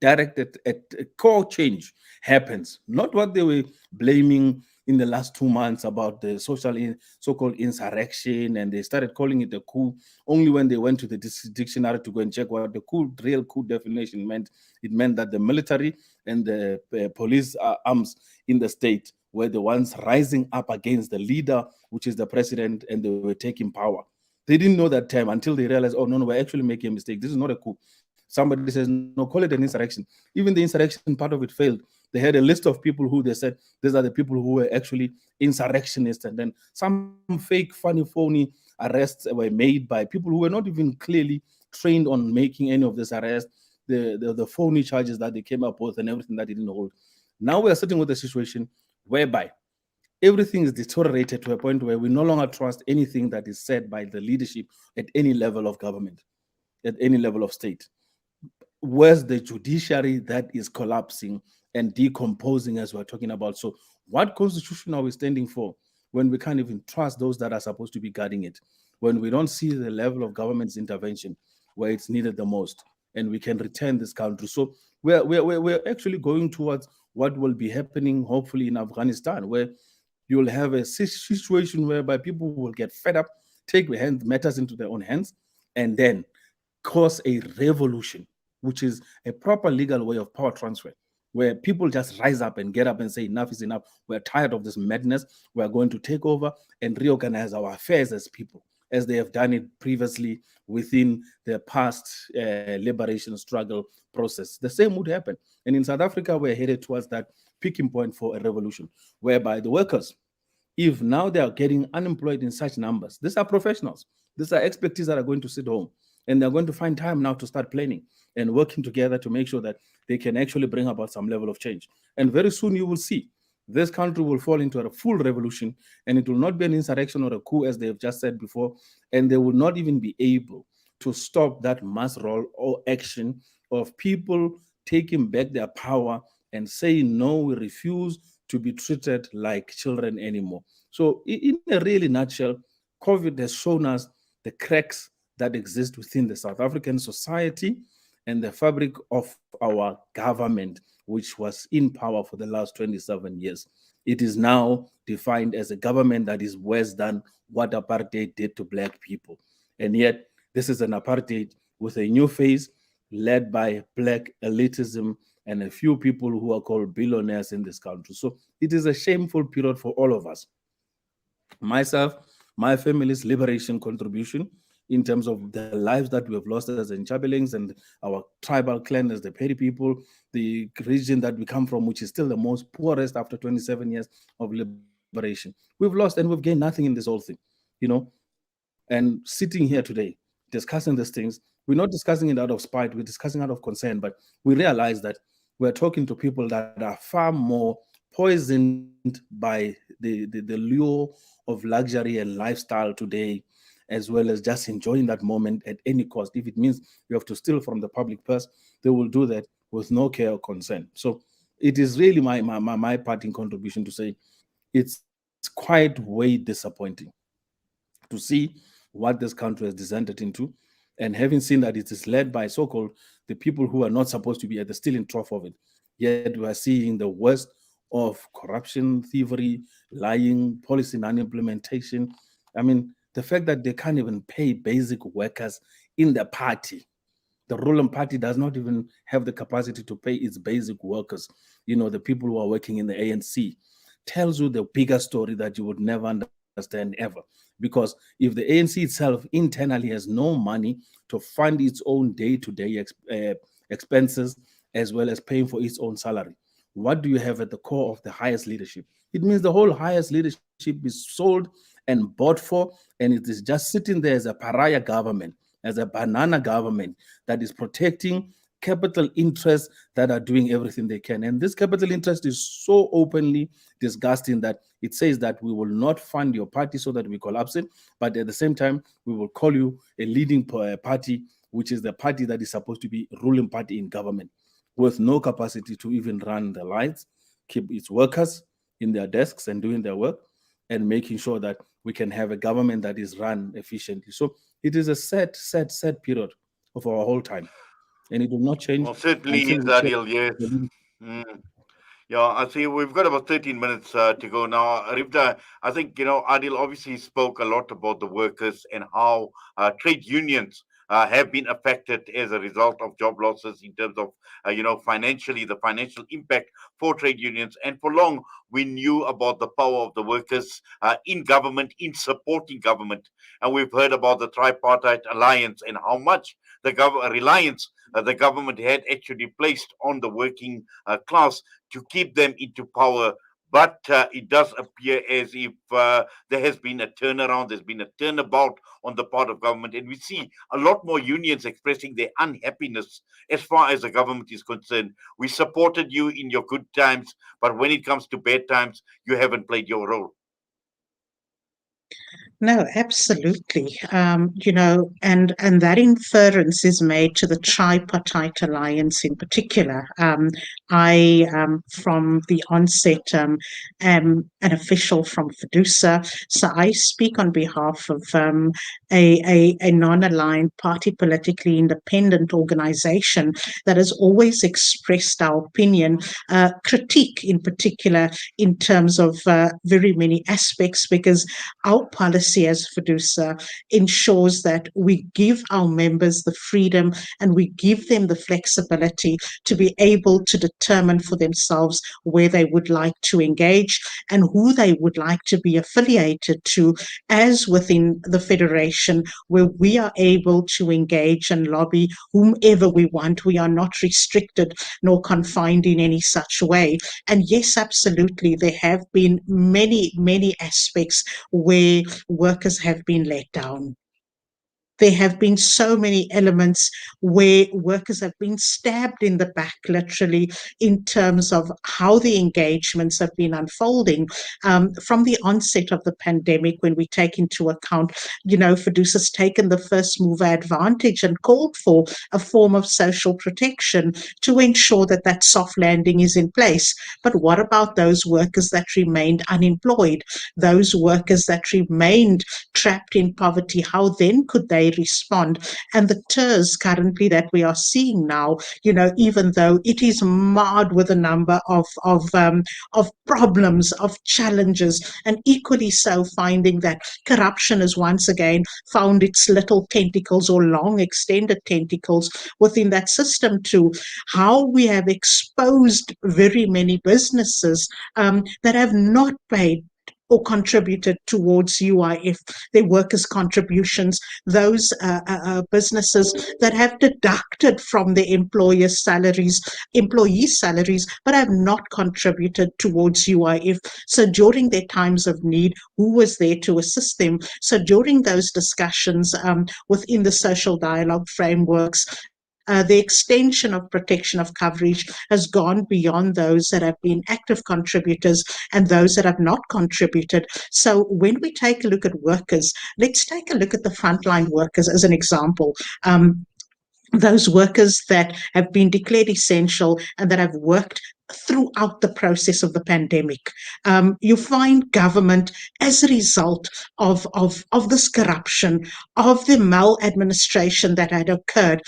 directed at a core change happens, not what they were blaming in the last 2 months about the so-called insurrection, and they started calling it a coup only when they went to the dictionary to go and check what the real coup definition meant. It meant that the military and the police arms in the state were the ones rising up against the leader, which is the president, and they were taking power. They didn't know that time until they realized, oh no, we're actually making a mistake. This is not a coup. Somebody says, no, call it an insurrection. Even the insurrection part of it failed. They had a list of people who they said, these are the people who were actually insurrectionists. And then some fake, phony arrests were made by people who were not even clearly trained on making any of this arrest, the phony charges that they came up with and everything that didn't hold. Now we are sitting with a situation whereby everything is deteriorated to a point where we no longer trust anything that is said by the leadership at any level of government, at any level of state. Where's the judiciary that is collapsing and decomposing as we're talking about? So what constitution are we standing for when we can't even trust those that are supposed to be guarding it, when we don't see the level of government's intervention where it's needed the most, and we can return this country? So we're actually going towards what will be happening hopefully in Afghanistan, where you'll have a situation whereby people will get fed up, take matters into their own hands, and then cause a revolution, which is a proper legal way of power transfer, where people just rise up and get up and say, enough is enough. We're tired of this madness. We're going to take over and reorganize our affairs as people, as they have done it previously within the past liberation struggle process. The same would happen. And in South Africa, we're headed towards that picking point for a revolution, whereby the workers, if now they are getting unemployed in such numbers, these are professionals. These are expertise that are going to sit home, and they're going to find time now to start planning and working together to make sure that they can actually bring about some level of change. And very soon you will see this country will fall into a full revolution, and it will not be an insurrection or a coup, as they have just said before, and they will not even be able to stop that mass roll or action of people taking back their power and saying, no, we refuse to be treated like children anymore. So in a really nutshell, COVID has shown us the cracks that exist within the South African society and the fabric of our government, which was in power for the last 27 years. It is now defined as a government that is worse than what apartheid did to Black people. And yet, this is an apartheid with a new face led by Black elitism and a few people who are called billionaires in this country. So it is a shameful period for all of us. Myself, my family's liberation contribution in terms of the lives that we have lost as Nchabelings and our tribal clan as the Peri people, the region that we come from, which is still the most poorest after 27 years of liberation. We've lost and we've gained nothing in this whole thing, and sitting here today discussing these things, we're not discussing it out of spite, we're discussing out of concern, but we realize that we're talking to people that are far more poisoned by the lure of luxury and lifestyle today, as well as just enjoying that moment at any cost. If it means you have to steal from the public purse, they will do that with no care or concern. So it is really my parting contribution to say it's quite way disappointing to see what this country has descended into, and having seen that it is led by so-called the people who are not supposed to be at the stealing trough of it. Yet we are seeing the worst of corruption, thievery, lying, policy non-implementation. I mean, the fact that they can't even pay basic workers in the party. The ruling party does not even have the capacity to pay its basic workers, the people who are working in the ANC, tells you the bigger story that you would never understand ever. Because if the ANC itself internally has no money to fund its own day-to-day expenses, as well as paying for its own salary, what do you have at the core of the highest leadership? It means the whole highest leadership is sold and bought for, and it is just sitting there as a pariah government, as a banana government that is protecting capital interests that are doing everything they can. And this capital interest is so openly disgusting that it says that we will not fund your party so that we collapse it, but at the same time, we will call you a leading party, which is the party that is supposed to be ruling party in government, with no capacity to even run the lights, keep its workers in their desks and doing their work, and making sure that we can have a government that is run efficiently. So it is a sad period of our whole time. And it will not change Well, certainly until is, we change Adil, yes. the leadership. Mm. Yeah, I see we've got about 13 minutes to go now. Rivda, I think, Adil obviously spoke a lot about the workers and how trade unions have been affected as a result of job losses in terms of, financially, the financial impact for trade unions. And for long, we knew about the power of the workers in government, in supporting government. And we've heard about the tripartite alliance and how much reliance the government had actually placed on the working class to keep them into power. But it does appear as if there has been a turnaround, there's been a turnabout on the part of government, and we see a lot more unions expressing their unhappiness as far as the government is concerned. We supported you in your good times, but when it comes to bad times, you haven't played your role. No, absolutely. And that inference is made to the tripartite alliance in particular. From the onset, am an official from Fidusa, so I speak on behalf of a non-aligned, party politically independent organization that has always expressed our opinion, critique in particular, in terms of very many aspects, because our policy as Fidusa ensures that we give our members the freedom and we give them the flexibility to be able to determine for themselves where they would like to engage and who they would like to be affiliated to, as within the Federation, where we are able to engage and lobby whomever we want. We are not restricted nor confined in any such way. And yes, absolutely, there have been many aspects where workers have been let down. There have been so many elements where workers have been stabbed in the back, literally, in terms of how the engagements have been unfolding from the onset of the pandemic. When we take into account, Fiducia's taken the first mover advantage and called for a form of social protection to ensure that that soft landing is in place. But what about those workers that remained unemployed, those workers that remained trapped in poverty? How then could they respond? And the tears currently that we are seeing now, even though it is marred with a number of problems, of challenges, and equally so finding that corruption has once again found its little tentacles or long extended tentacles within that system too. How we have exposed very many businesses that have not paid or contributed towards UIF, their workers' contributions, those businesses that have deducted from their employees' salaries, but have not contributed towards UIF. So during their times of need, who was there to assist them? So during those discussions within the social dialogue frameworks, the extension of protection of coverage has gone beyond those that have been active contributors and those that have not contributed. So when we take a look at workers, let's take a look at the frontline workers as an example. Those workers that have been declared essential and that have worked throughout the process of the pandemic. You find government, as a result of this corruption, of the maladministration that had occurred,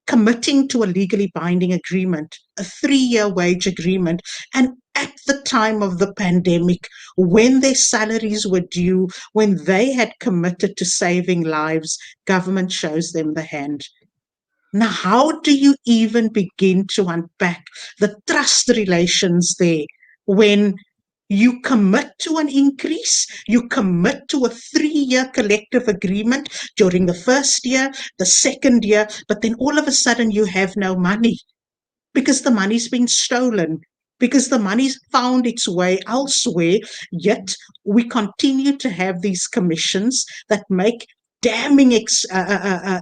committing to a legally binding agreement, a 3-year wage agreement, and at the time of the pandemic, when their salaries were due, when they had committed to saving lives, government shows them the hand. Now, how do you even begin to unpack the trust relations there when you commit to an increase, you commit to a 3-year collective agreement during the first year, the second year, but then all of a sudden you have no money because the money's been stolen, because the money's found its way elsewhere, yet we continue to have these commissions that make damning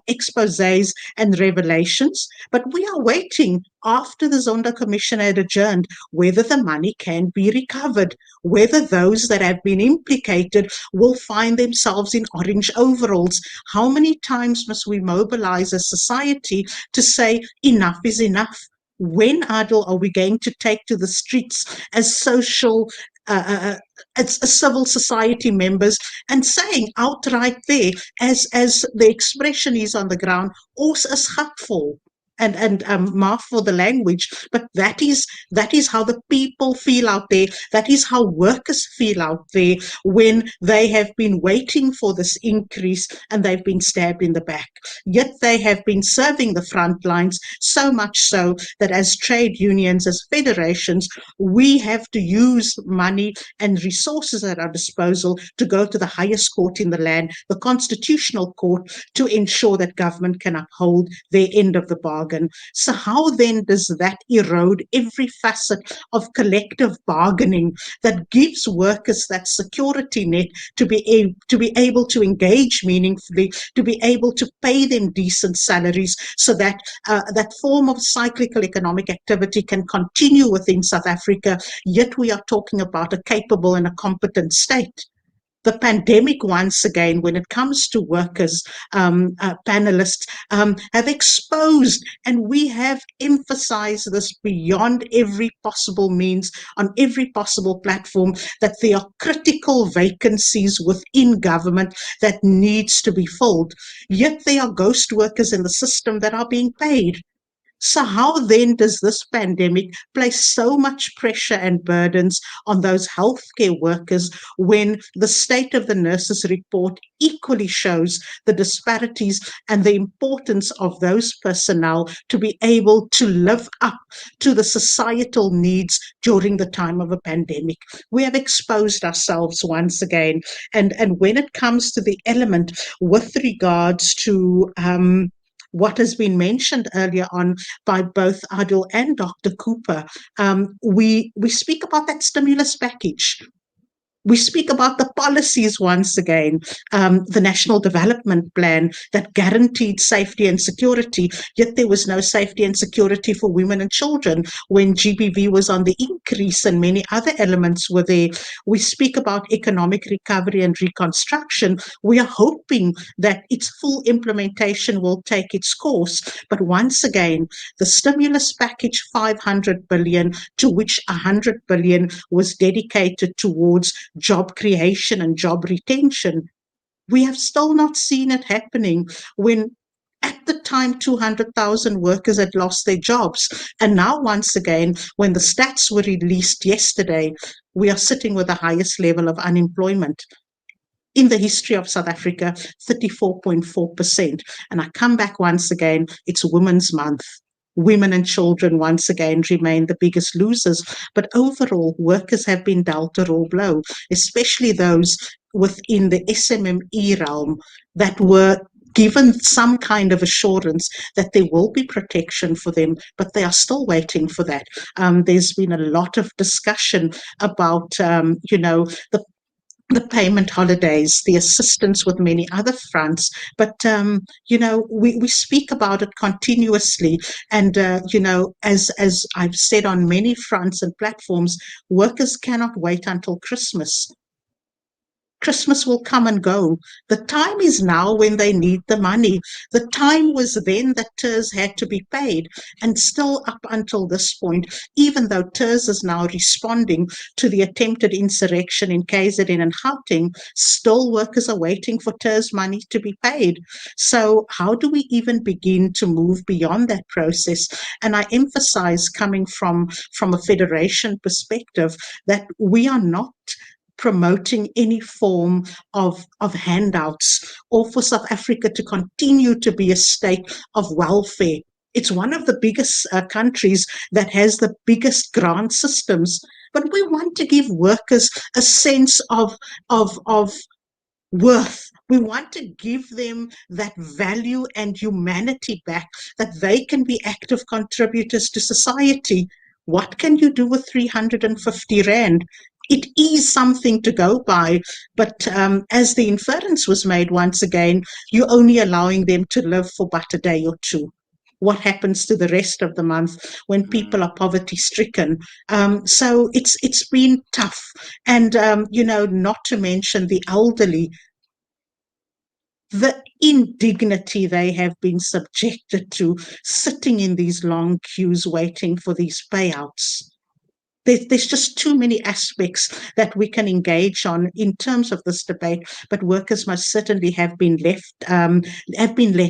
exposés and revelations. But we are waiting after the Zondo Commission had adjourned whether the money can be recovered, whether those that have been implicated will find themselves in orange overalls. How many times must we mobilize as society to say enough is enough? When, Adil, are we going to take to the streets as social, as civil society members and saying outright there, as the expression is on the ground, ons is gatvol. And maaf for the language, but that is how the people feel out there. That is how workers feel out there when they have been waiting for this increase and they've been stabbed in the back. Yet they have been serving the front lines, so much so that as trade unions, as federations, we have to use money and resources at our disposal to go to the highest court in the land, the constitutional court, to ensure that government can uphold their end of the bargain. So how then does that erode every facet of collective bargaining that gives workers that security net to be able to engage meaningfully, to be able to pay them decent salaries, so that that form of cyclical economic activity can continue within South Africa, yet we are talking about a capable and a competent state? The pandemic, once again, when it comes to workers, panelists, have exposed, and we have emphasized this beyond every possible means, on every possible platform, that there are critical vacancies within government that needs to be filled. Yet there are ghost workers in the system that are being paid. So how then does this pandemic place so much pressure and burdens on those healthcare workers when the State of the Nurses report equally shows the disparities and the importance of those personnel to be able to live up to the societal needs during the time of a pandemic? We have exposed ourselves once again. And when it comes to the element with regards to what has been mentioned earlier on by both Adil and Dr. Cooper, we speak about that stimulus package. We speak about the policies once again, the National Development Plan that guaranteed safety and security, yet there was no safety and security for women and children when GBV was on the increase and many other elements were there. We speak about economic recovery and reconstruction. We are hoping that its full implementation will take its course. But once again, the stimulus package, 500 billion, to which 100 billion was dedicated towards job creation and job retention. We have still not seen it happening when at the time 200,000 workers had lost their jobs. And now once again, when the stats were released yesterday, we are sitting with the highest level of unemployment in the history of South Africa, 34.4%. And I come back once again, it's Women's Month. Women and children once again remain the biggest losers. But overall, workers have been dealt a raw blow, especially those within the SMME realm that were given some kind of assurance that there will be protection for them, but they are still waiting for that. There's been a lot of discussion about, the payment holidays, the assistance with many other fronts. But, we speak about it continuously. And, as I've said on many fronts and platforms, workers cannot wait until Christmas. Christmas will come and go. The time is now when they need the money. The time was then that TERS had to be paid. And still up until this point, even though TERS is now responding to the attempted insurrection in KZN and Gauteng, still workers are waiting for TERS money to be paid. So how do we even begin to move beyond that process? And I emphasize, coming from a federation perspective, that we are not promoting any form of handouts or for South Africa to continue to be a state of welfare. It's one of the biggest countries that has the biggest grant systems, but we want to give workers a sense of worth. We want to give them that value and humanity back, that they can be active contributors to society. What can you do with 350 Rand? it is something to go by, but as the inference was made once again, you're only allowing them to live for but a day or two. What happens to the rest of the month when people are poverty stricken? So it's been tough, and not to mention the elderly, the indignity they have been subjected to, sitting in these long queues waiting for these payouts. There's just too many aspects that we can engage on in terms of this debate, but workers must certainly have been let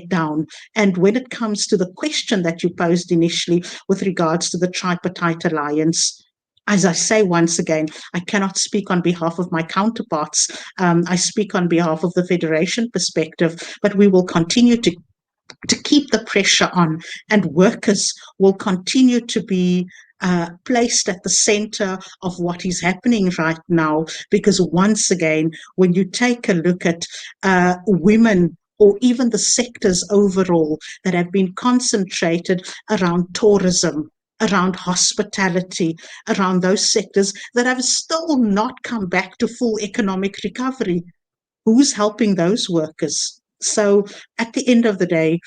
down. And when it comes to the question that you posed initially with regards to the tripartite alliance, as I say once again, I cannot speak on behalf of my counterparts. I speak on behalf of the Federation perspective, but we will continue to keep the pressure on, and workers will continue to be placed at the center of what is happening right now. Because once again, when you take a look at women, or even the sectors overall that have been concentrated around tourism, around hospitality, around those sectors that have still not come back to full economic recovery, who's helping those workers? So at the end of the day,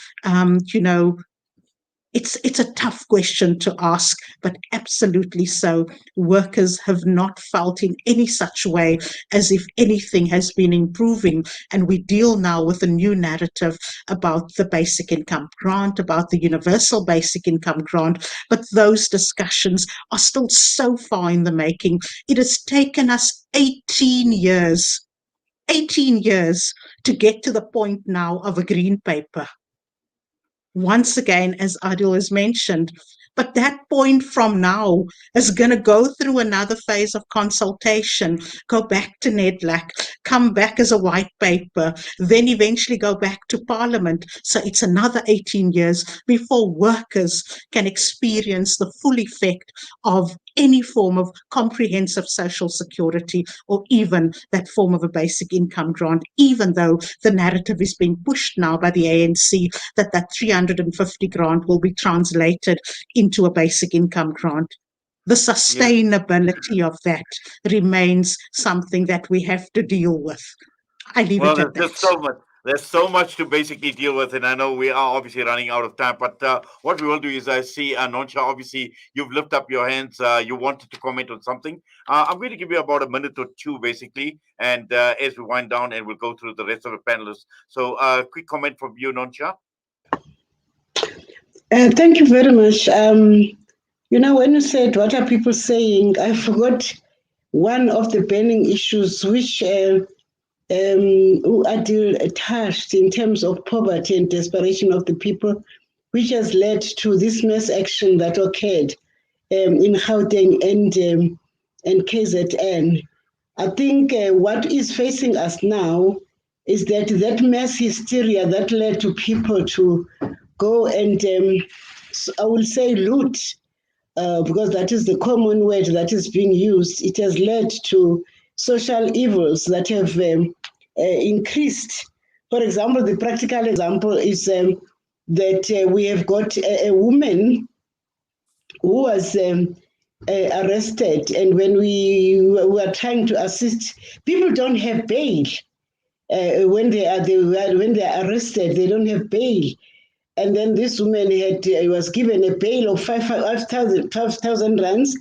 it's a tough question to ask, but absolutely so. Workers have not felt in any such way as if anything has been improving. And we deal now with a new narrative about the basic income grant, about the universal basic income grant. But those discussions are still so far in the making. It has taken us 18 years to get to the point now of a green paper. Once again, as Adil has mentioned, but that point from now is going to go through another phase of consultation, go back to NEDLAC, come back as a white paper, then eventually go back to Parliament. So it's another 18 years before workers can experience the full effect of any form of comprehensive social security, or even that form of a basic income grant, even though the narrative is being pushed now by the ANC that 350 grant will be translated into a basic income grant. The sustainability of that remains something that we have to deal with. I leave Well, it at there's that. just so much. There's so much to basically deal with, and I know we are obviously running out of time. But what we will do is, I see, Noncha, obviously, you've lifted up your hands. You wanted to comment on something. I'm going to give you about a minute or two, basically, and as we wind down, and we'll go through the rest of the panelists. So, quick comment from you, Noncha. Thank you very much. When you said what are people saying, I forgot one of the burning issues which Adil touched in terms of poverty and desperation of the people, which has led to this mass action that occurred in Gauteng and KZN. I think what is facing us now is that mass hysteria that led to people to go and, I will say, loot, because that is the common word that is being used. It has led to social evils that have increased. For example, the practical example is that we have got a woman who was arrested, and when we were trying to assist, people don't have bail. When they are arrested, they don't have bail. And then this woman was given a bail of 5,000 rands,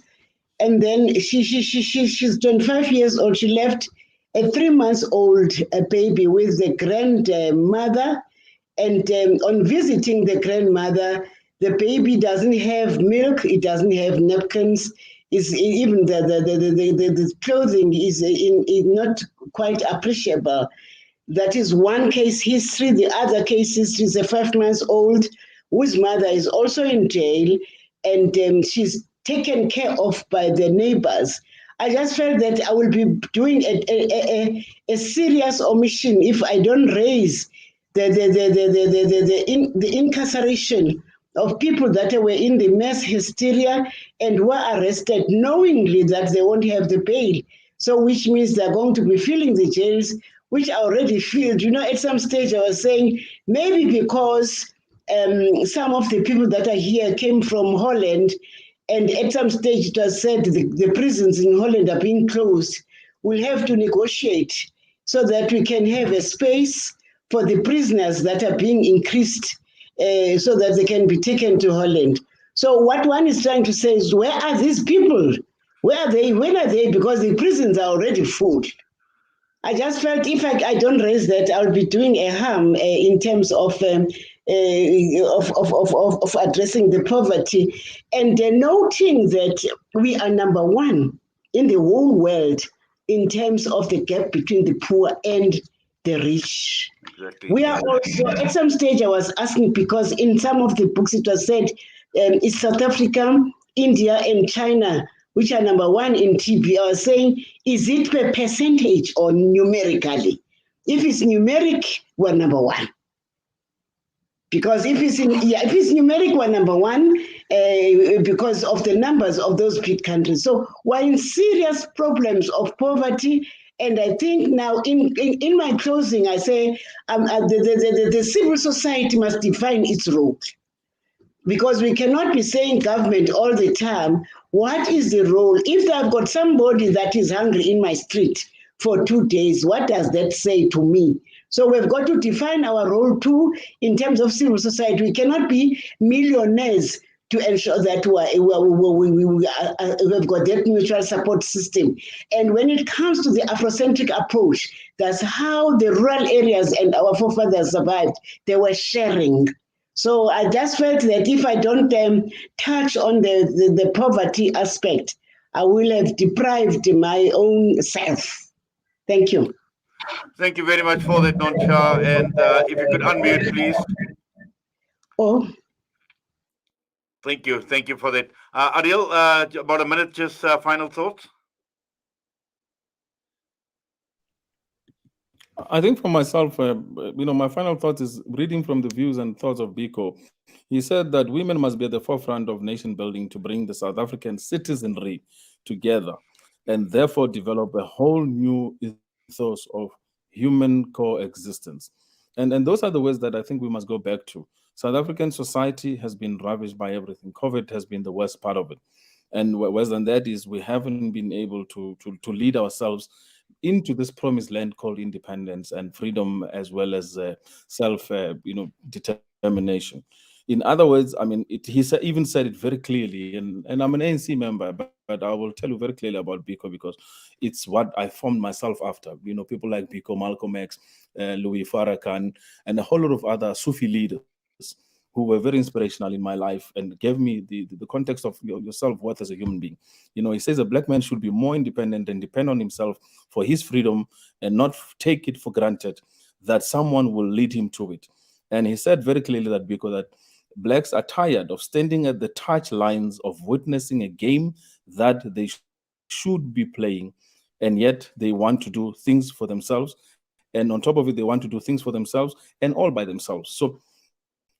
and then she's 25 years old. She left a 3-month-old baby with the grandmother, and on visiting the grandmother, the baby doesn't have milk, it doesn't have napkins. Even the clothing is not quite appreciable. That is one case history. The other case history is a 5-month-old whose mother is also in jail, and she's taken care of by the neighbors. I just felt that I will be doing a serious omission if I don't raise the incarceration of people that were in the mass hysteria and were arrested knowingly that they won't have the bail. So which means they're going to be filling the jails, which are already filled. At some stage I was saying maybe because some of the people that are here came from Holland, and at some stage it was said the prisons in Holland are being closed. We'll have to negotiate so that we can have a space for the prisoners that are being increased so that they can be taken to Holland. So what one is trying to say is, where are these people? Where are they? When are they? Because the prisons are already full. I just felt if I don't raise that, I'll be doing a harm in terms of addressing the poverty and noting that we are number one in the whole world in terms of the gap between the poor and the rich. Exactly. We are also, at some stage, I was asking because in some of the books it was said it's South Africa, India, and China which are number one in TB. I was saying, is it per percentage or numerically? If it's numeric, we're number one. Because if it's numeric, we're number one because of the numbers of those big countries. So we're in serious problems of poverty. And I think now in my closing, I say the civil society must define its role. Because we cannot be saying government all the time. What is the role? If I've got somebody that is hungry in my street for 2 days, what does that say to me? So we've got to define our role too in terms of civil society. We cannot be millionaires to ensure that we've got that mutual support system. And when it comes to the Afrocentric approach, that's how the rural areas and our forefathers survived. They were sharing. So I just felt that if I don't touch on the poverty aspect, I will have deprived my own self. Thank you. Thank you very much for that, Noncha. And if you could unmute, please. Oh. Thank you. Thank you for that. Ariel, about a minute, just final thoughts. I think for myself, my final thought is reading from the views and thoughts of Biko. He said that women must be at the forefront of nation building to bring the South African citizenry together and therefore develop a whole new ethos of human coexistence. And those are the ways that I think we must go back to. South African society has been ravaged by everything. COVID has been the worst part of it. And worse than that is we haven't been able to lead ourselves into this promised land called independence and freedom, as well as determination. In other words, I mean, he even said it very clearly, and I'm an ANC member, but I will tell you very clearly about Biko because it's what I formed myself after. People like Biko, Malcolm X, Louis Farrakhan, and a whole lot of other Sufi leaders who were very inspirational in my life and gave me the context of your self-worth as a human being. He says a black man should be more independent and depend on himself for his freedom and not take it for granted that someone will lead him to it. And he said very clearly that because that blacks are tired of standing at the touch lines of witnessing a game that they should be playing, and yet they want to do things for themselves. And on top of it, they want to do things for themselves and all by themselves. So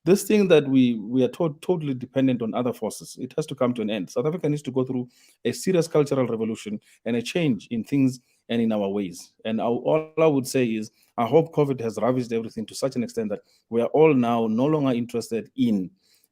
this thing that we are totally dependent on other forces, it has to come to an end. South Africa needs to go through a serious cultural revolution and a change in things and in our ways. And all I would say is, I hope COVID has ravaged everything to such an extent that we are all now no longer interested in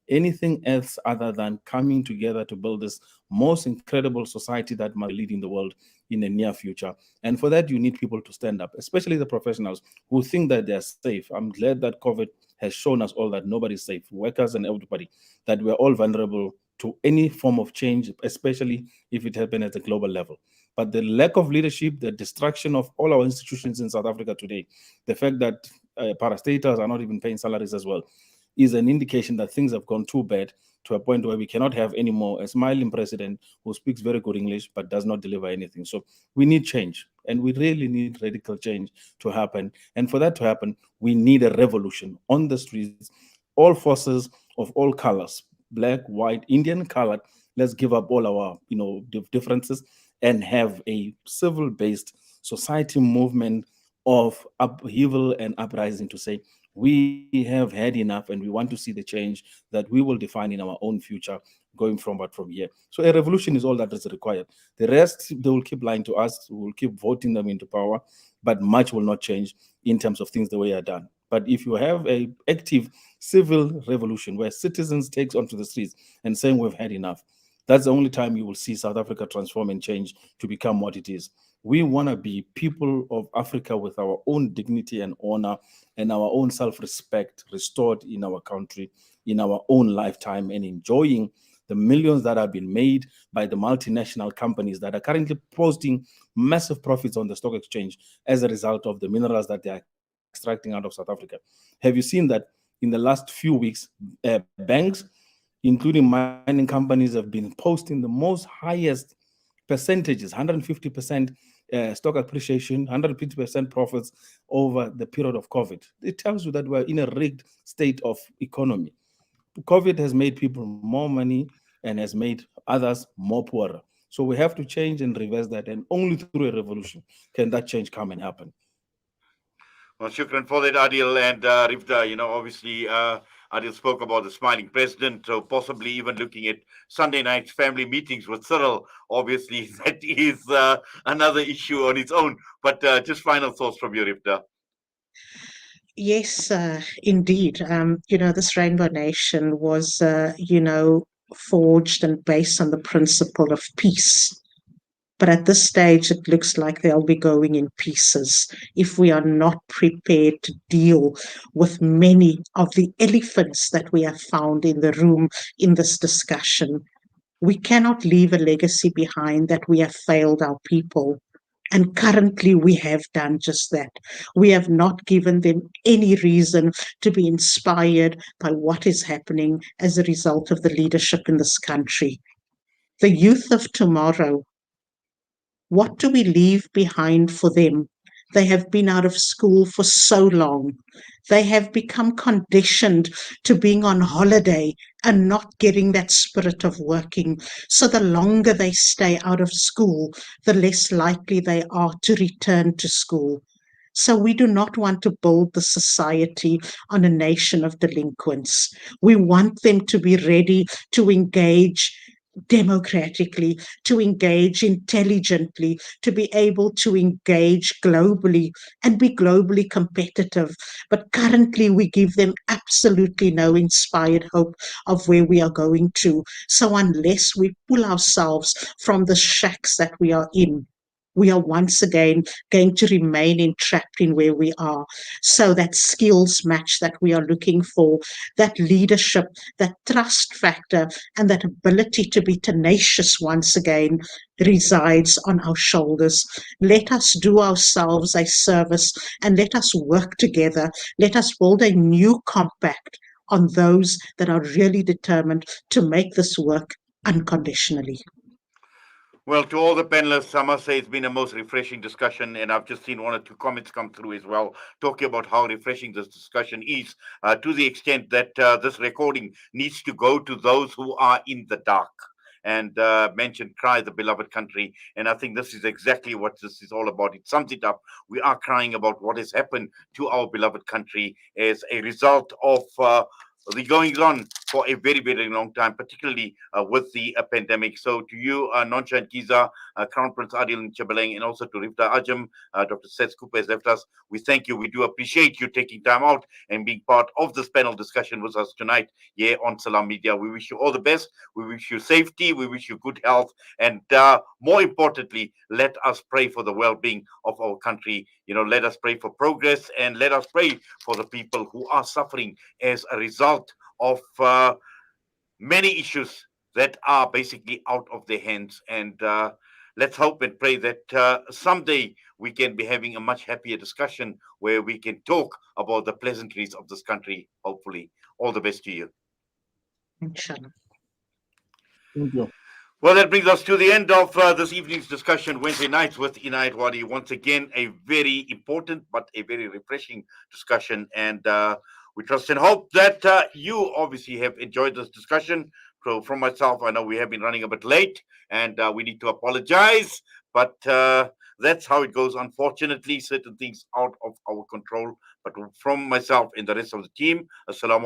anything else other than coming together to build this most incredible society that might lead in the world in the near future. And for that, you need people to stand up, especially the professionals who think that they're safe. I'm glad that COVID has shown us all that nobody's safe, workers and everybody, that we're all vulnerable to any form of change, especially if it happens at a global level. But the lack of leadership, the destruction of all our institutions in South Africa today, the fact that parastatals are not even paying salaries as well, is an indication that things have gone too bad to a point where we cannot have anymore a smiling president who speaks very good English but does not deliver anything. So we need change, and we really need radical change to happen. And for that to happen, we need a revolution on the streets, all forces of all colors, black, white, Indian, colored. Let's give up all our differences and have a civil-based society movement of upheaval and uprising to say, we have had enough and we want to see the change that we will define in our own future going from here. So a revolution is all that is required. The rest, they will keep lying to us, we will keep voting them into power, but much will not change in terms of things the way they are done. But if you have an active civil revolution where citizens take onto the streets and saying we've had enough, That's the only time you will see South Africa transform and change to become what it is. We want to be people of Africa with our own dignity and honor and our own self-respect restored in our country, in our own lifetime, and enjoying the millions that have been made by the multinational companies that are currently posting massive profits on the stock exchange as a result of the minerals that they are extracting out of South Africa. Have you seen that in the last few weeks, banks, including mining companies, have been posting the most highest percentages, 150% stock appreciation, 150% profits over the period of COVID. It tells you that we're in a rigged state of economy. COVID has made people more money and has made others more poorer. So we have to change and reverse that, and only through a revolution can that change come and happen. Well, shukran for that, Adil and Rifda. Obviously, Adil spoke about the smiling president, so possibly even looking at Sunday night family meetings with Cyril. Obviously, that is another issue on its own. But just final thoughts from you, Rifda. Yes, indeed. This Rainbow Nation was, forged and based on the principle of peace. But at this stage, it looks like they'll be going in pieces if we are not prepared to deal with many of the elephants that we have found in the room in this discussion. We cannot leave a legacy behind that we have failed our people. And currently, we have done just that. We have not given them any reason to be inspired by what is happening as a result of the leadership in this country. The youth of tomorrow, what do we leave behind for them? They have been out of school for so long. They have become conditioned to being on holiday and not getting that spirit of working. So the longer they stay out of school, the less likely they are to return to school. So we do not want to build the society on a nation of delinquents. We want them to be ready to engage democratically, to engage intelligently, to be able to engage globally and be globally competitive. But currently, we give them absolutely no inspired hope of where we are going to. So, unless we pull ourselves from the shacks that we are in, we are once again going to remain entrapped in where we are. So that skills match that we are looking for, that leadership, that trust factor, and that ability to be tenacious once again resides on our shoulders. Let us do ourselves a service and let us work together. Let us build a new compact on those that are really determined to make this work unconditionally. Well, to all the panelists, I must say it's been a most refreshing discussion, and I've just seen one or two comments come through as well, talking about how refreshing this discussion is, to the extent that this recording needs to go to those who are in the dark. And mentioned cry the beloved country, and I think this is exactly what this is all about. It sums it up. We are crying about what has happened to our beloved country as a result of the goings on for a very, very long time, particularly with the pandemic. So to you, Noncha and Giza, Crown Prince Adil Chabaleng, and also to Rifta Ajam, Dr. Seth Cooper has left us. We thank you. We do appreciate you taking time out and being part of this panel discussion with us tonight here on Salam Media. We wish you all the best. We wish you safety. We wish you good health. And more importantly, let us pray for the well-being of our country. Let us pray for progress, and let us pray for the people who are suffering as a result of many issues that are basically out of their hands. And let's hope and pray that someday we can be having a much happier discussion where we can talk about the pleasantries of this country, hopefully. All the best to you. Inshallah. Thank you. Well, that brings us to the end of this evening's discussion, Wednesday nights with Inayat Wadi. Once again, a very important but a very refreshing discussion. And we trust and hope that you obviously have enjoyed this discussion. So, from myself, I know we have been running a bit late and we need to apologize. But that's how it goes. Unfortunately, certain things out of our control. But from myself and the rest of the team, Assalamu